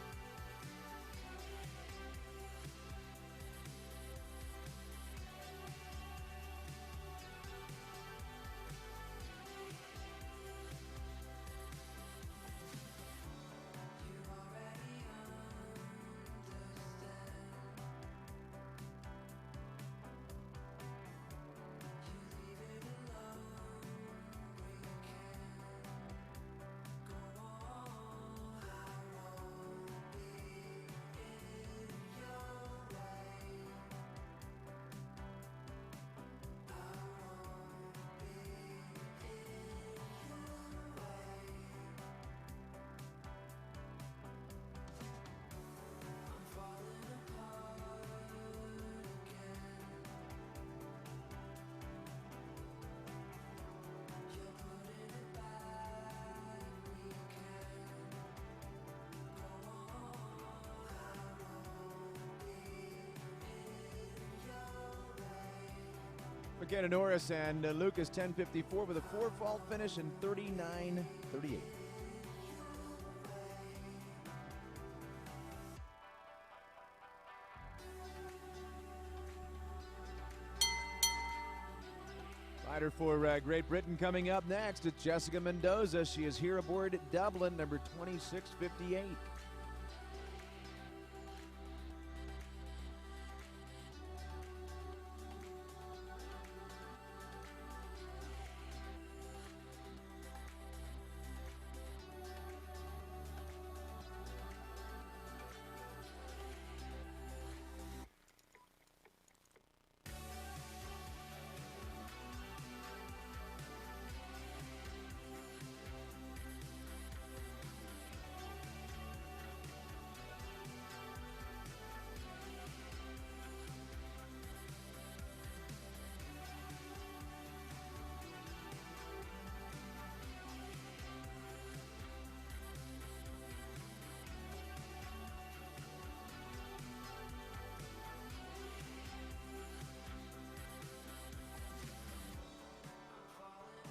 McKenna Norris and Lucas 10:54 with a 4-fault finish in 39:38. Rider for Great Britain coming up next. It's Jessica Mendoza. She is here aboard Dublin, number 2658.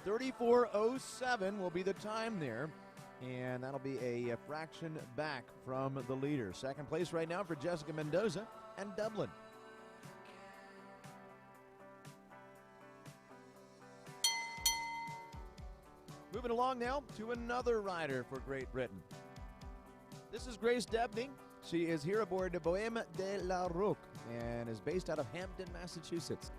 .34:07 will be the time there, and that'll be a fraction back from the leader. Second place right now for Jessica Mendoza and Dublin. Moving along now to another rider for Great Britain. This is Grace Debney. She is here aboard the Bohème de la Roque and is based out of Hampton, Massachusetts.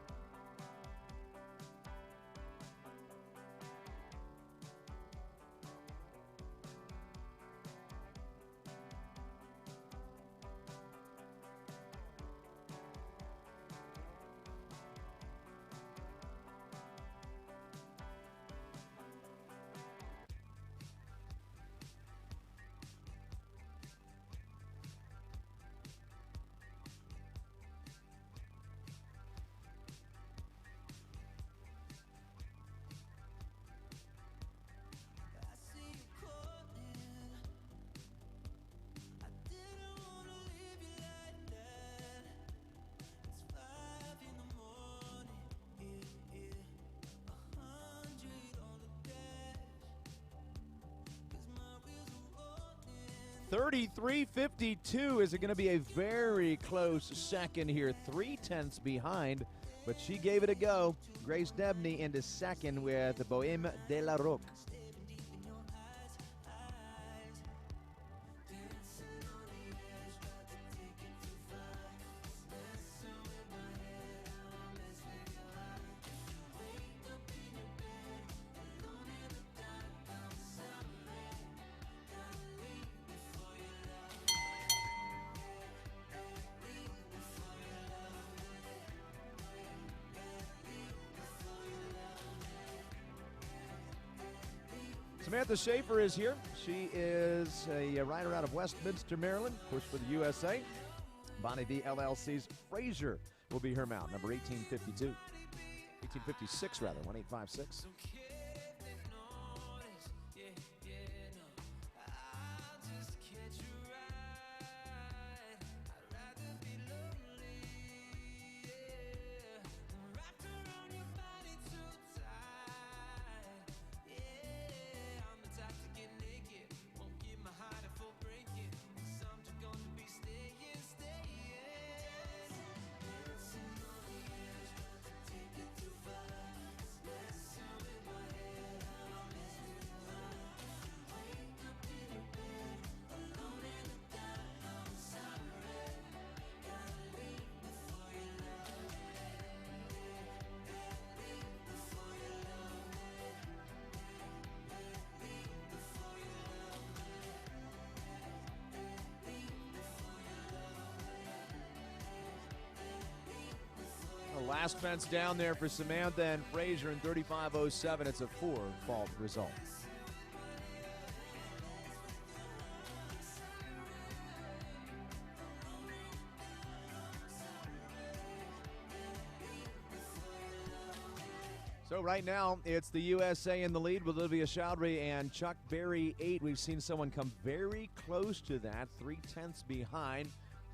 .33:52 is going to be a very close second here, 3/10 behind, but she gave it a go. Grace Debney into second with the Bohème de la Roque. Samantha Schaefer is here. She is a rider out of Westminster, Maryland, pushed for the USA. Bonnie V LLC's Fraser will be her mount, number 1852. 1856, rather, 1856. Last fence down there for Samantha and Fraser in 35:07. It's a 4-fault result. So right now, it's the USA in the lead with Olivia Chowdhury and Chuck Berry 8. We've seen someone come very close to that, 3/10 behind.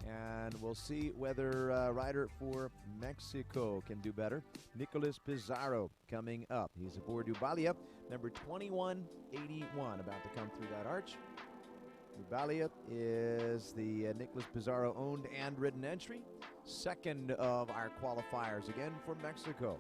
And we'll see whether rider for Mexico can do better. Nicolas Pizarro coming up. He's aboard Ubalia, number 2181, about to come through that arch. Ubalia is the Nicolas Pizarro owned and ridden entry. Second of our qualifiers, again for Mexico.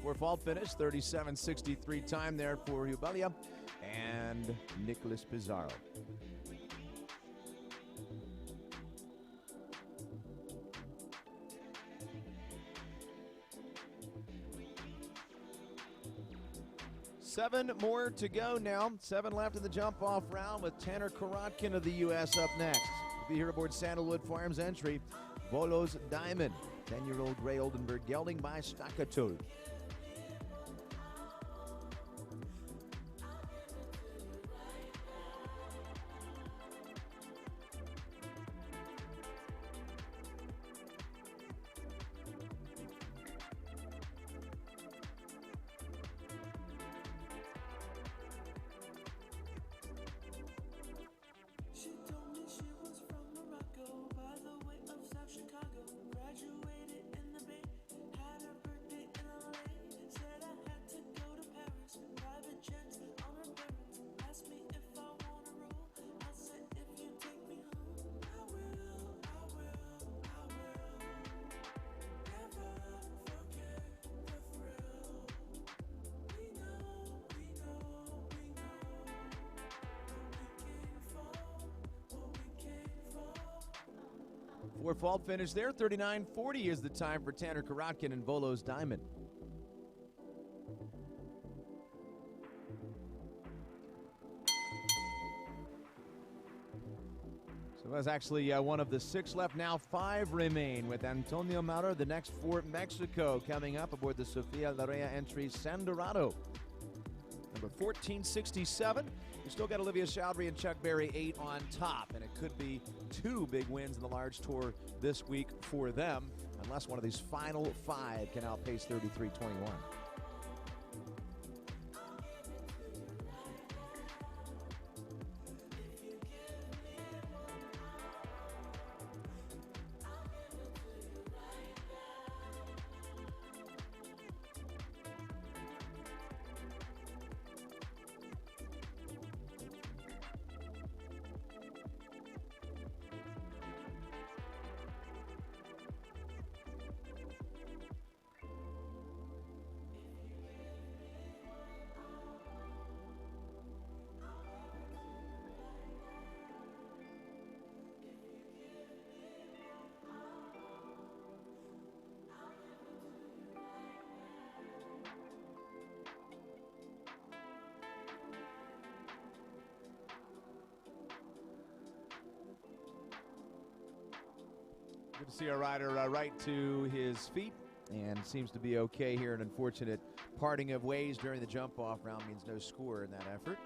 For fault finish, 37.63 time there for Ubalia and Nicolas Pizarro. Seven more to go now. 7 left in the jump-off round with Tanner Korotkin of the U.S. up next. We'll be here aboard Sandalwood Farms entry, Volos Diamond, 10-year-old Gray Oldenburg gelding by Staccatul. For fault finish there, 39.40 is the time for Tanner Korotkin and Volos Diamond. So that's actually one of the 6 left now. 5 remain with Antonio Mauro, the next for Mexico, coming up aboard the Sofia Larrea entry San Dorado. Number 1467. We still got Olivia Chowdhury and Chuck Berry 8 on top, and it could be 2 big wins in the large tour this week for them, unless one of these final 5 can outpace 33.21. Good to see our rider right to his feet and seems to be okay here. An unfortunate parting of ways during the jump-off round means no score in that effort.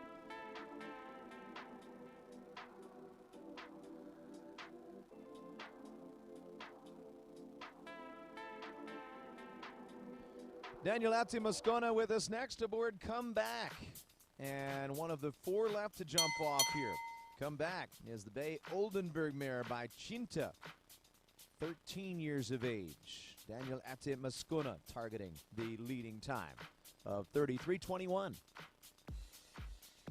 Daniel Ati Moscona with us next aboard Come Back. And one of the 4 left to jump off here. Come Back is the Bay Oldenburg mare by Chinta. 13 years of age. Daniel Ati Moscona targeting the leading time of 33.21.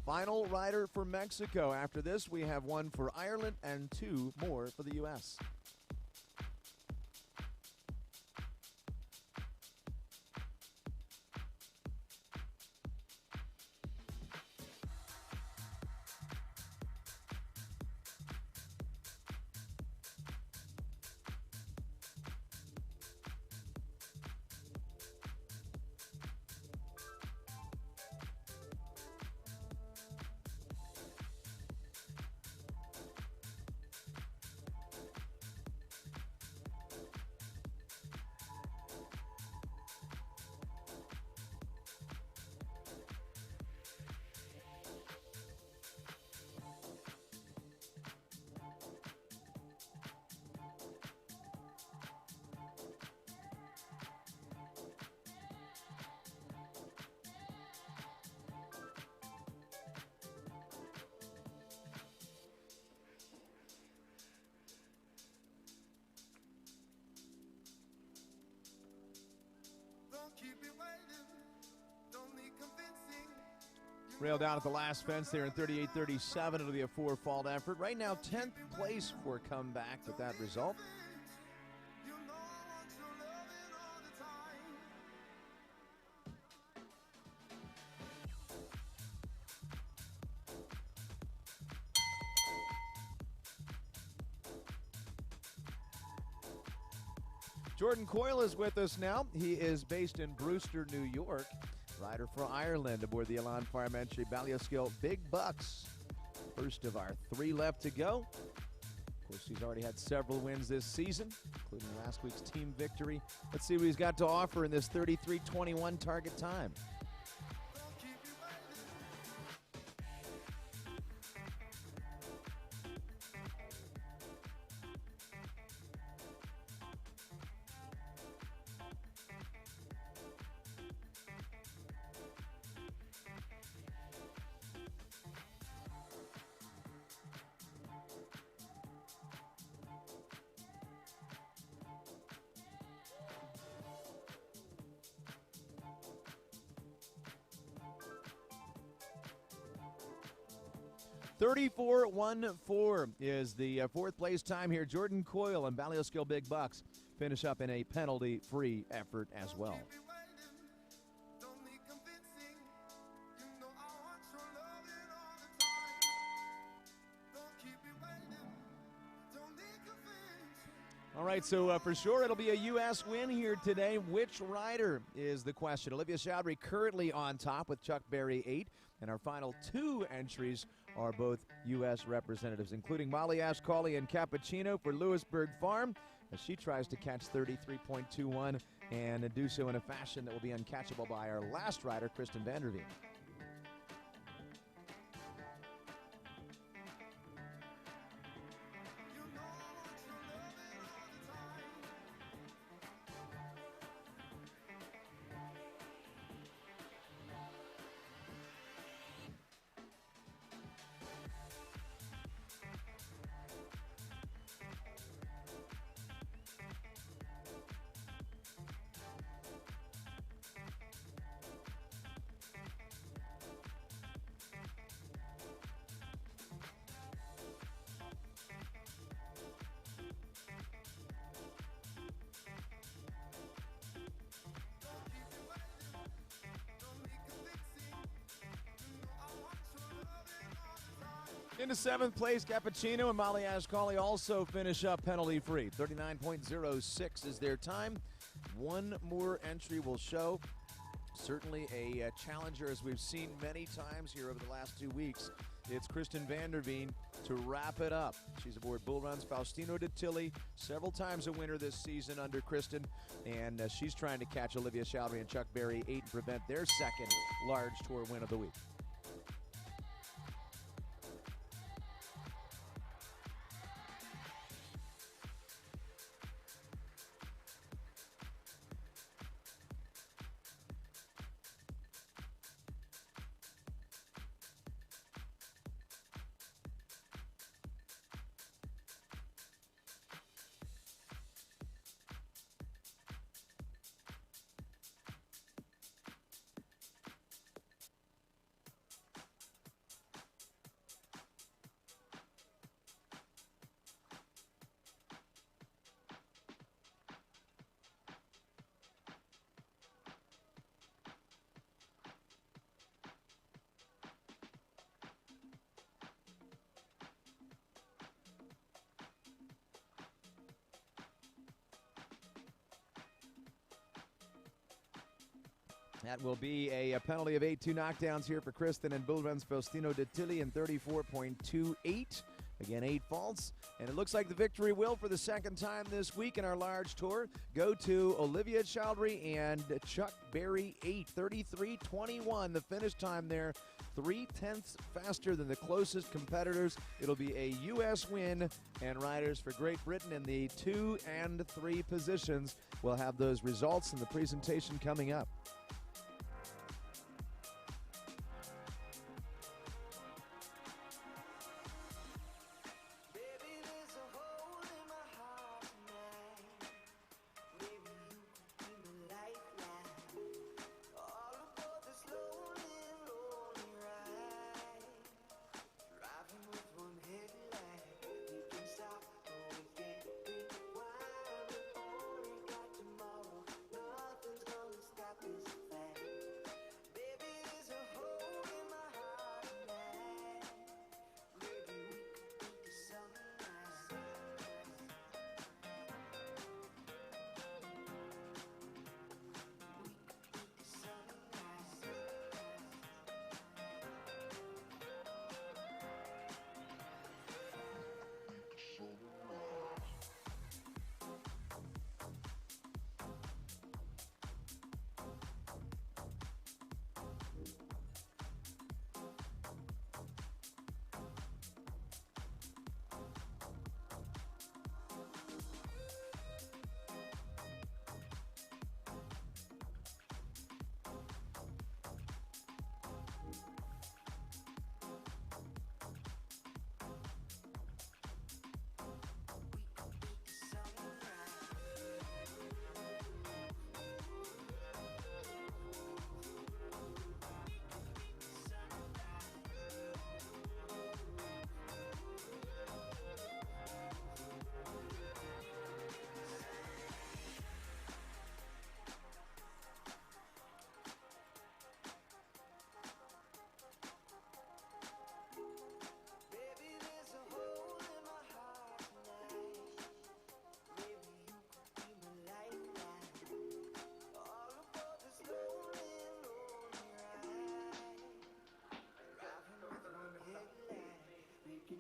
Final rider for Mexico. After this, we have one for Ireland and 2 more for the U.S. Railed down at the last fence there in 38-37. It'll be a 4-fault effort. Right now, 10th place for comeback with that result. Jordan Coyle is with us now. He is based in Brewster, New York. Rider for Ireland aboard the Elan Farm Entry Balliol Big Bucks. First of our 3 left to go. Of course, he's already had several wins this season, including last week's team victory. Let's see what he's got to offer in this 33:21 target time. $34.14 is the 4th place time here. Jordan Coyle and Balliol Big Bucks finish up in a penalty-free effort as well. All right, so for sure it'll be a U.S. win here today. Which rider is the question? Olivia Chowdhury currently on top with Chuck Berry 8, and our final 2 entries are both U.S. representatives, including Molly Ashcalli and Cappuccino for Lewisburg Farm, as she tries to catch 33.21 and do so in a fashion that will be uncatchable by our last rider, Kristen Vanderveen. Into 7th place, Cappuccino and Molly Ashcalli also finish up penalty-free. 39.06 is their time. 1 more entry will show. Certainly a challenger, as we've seen many times here over the last 2 weeks. It's Kristen Vanderveen to wrap it up. She's aboard Bull Run's Faustino Tilly, several times a winner this season under Kristen, and she's trying to catch Olivia Chowdhury and Chuck Berry 8 and prevent their 2nd large tour win of the week. That will be a penalty of 8-2 knockdowns here for Kristen and Bulvans Faustino de Tilly in 34.28. Again, 8 faults. And it looks like the victory will, for the second time this week in our large tour, go to Olivia Chowdhury and Chuck Berry 8, 33-21. The finish time there, 0.3 faster than the closest competitors. It'll be a U.S. win, and riders for Great Britain in the 2 and 3 positions will have those results in the presentation coming up.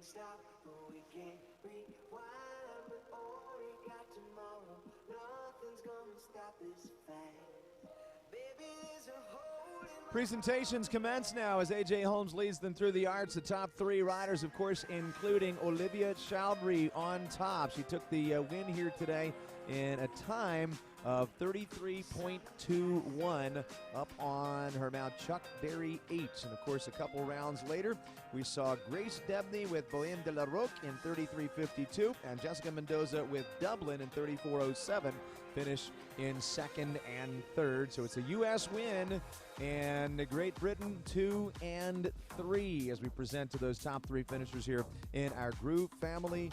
Stop, but we can't rewind. But all we got tomorrow, nothing's gonna stop this fight. Baby, there's a hole in my Presentations commence now as A.J. Holmes leads them through the arts. The top 3 riders, of course, including Olivia Chowdhury on top. She took the win here today in a time of 33.21 up on her mount Chuck Berry 8. And, of course, a couple rounds later, we saw Grace Debney with Bohème de la Roque in 33.52 and Jessica Mendoza with Dublin in 34.07 finish in second and third. So it's a U.S. win, and Great Britain 2 and 3 as we present to those top 3 finishers here in our Groulx Family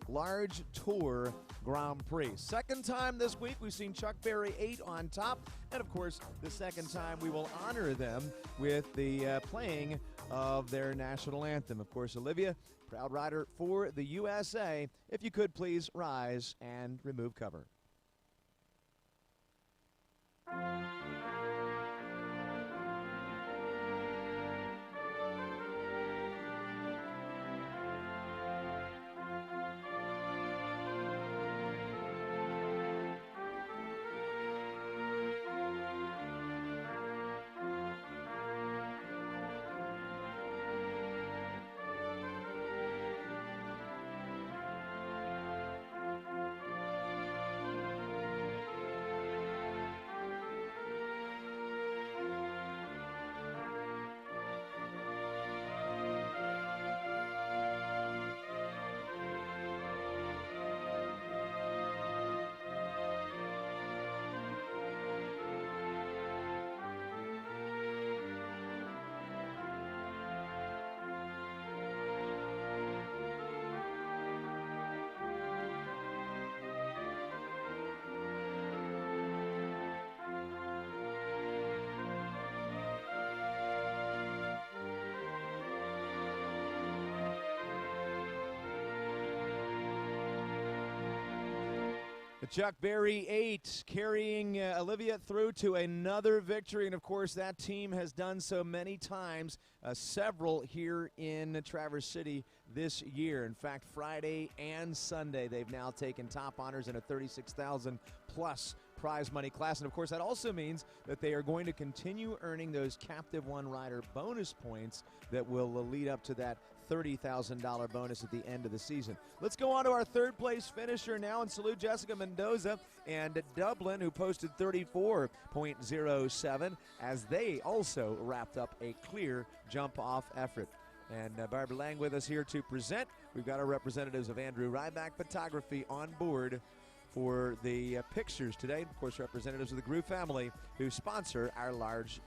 Large Tour Grand Prix. Second time this week we've seen Chuck Berry 8 on top, and of course the second time we will honor them with the playing of their national anthem. Of course, Olivia, proud rider for the USA. If you could please rise and remove cover. Chuck Berry 8, carrying Olivia through to another victory. And, of course, that team has done so many times, several here in Traverse City this year. In fact, Friday and Sunday, they've now taken top honors in a $36,000+ prize money class. And, of course, that also means that they are going to continue earning those Captive One rider bonus points that will lead up to that $30,000 bonus at the end of the season. Let's go on to our third place finisher now and salute Jessica Mendoza and Dublin, who posted 34.07 as they also wrapped up a clear jump-off effort. And Barbara Lang with us here to present. We've got our representatives of Andrew Ryback Photography on board for the pictures today. Of course, representatives of the Groulx family who sponsor our large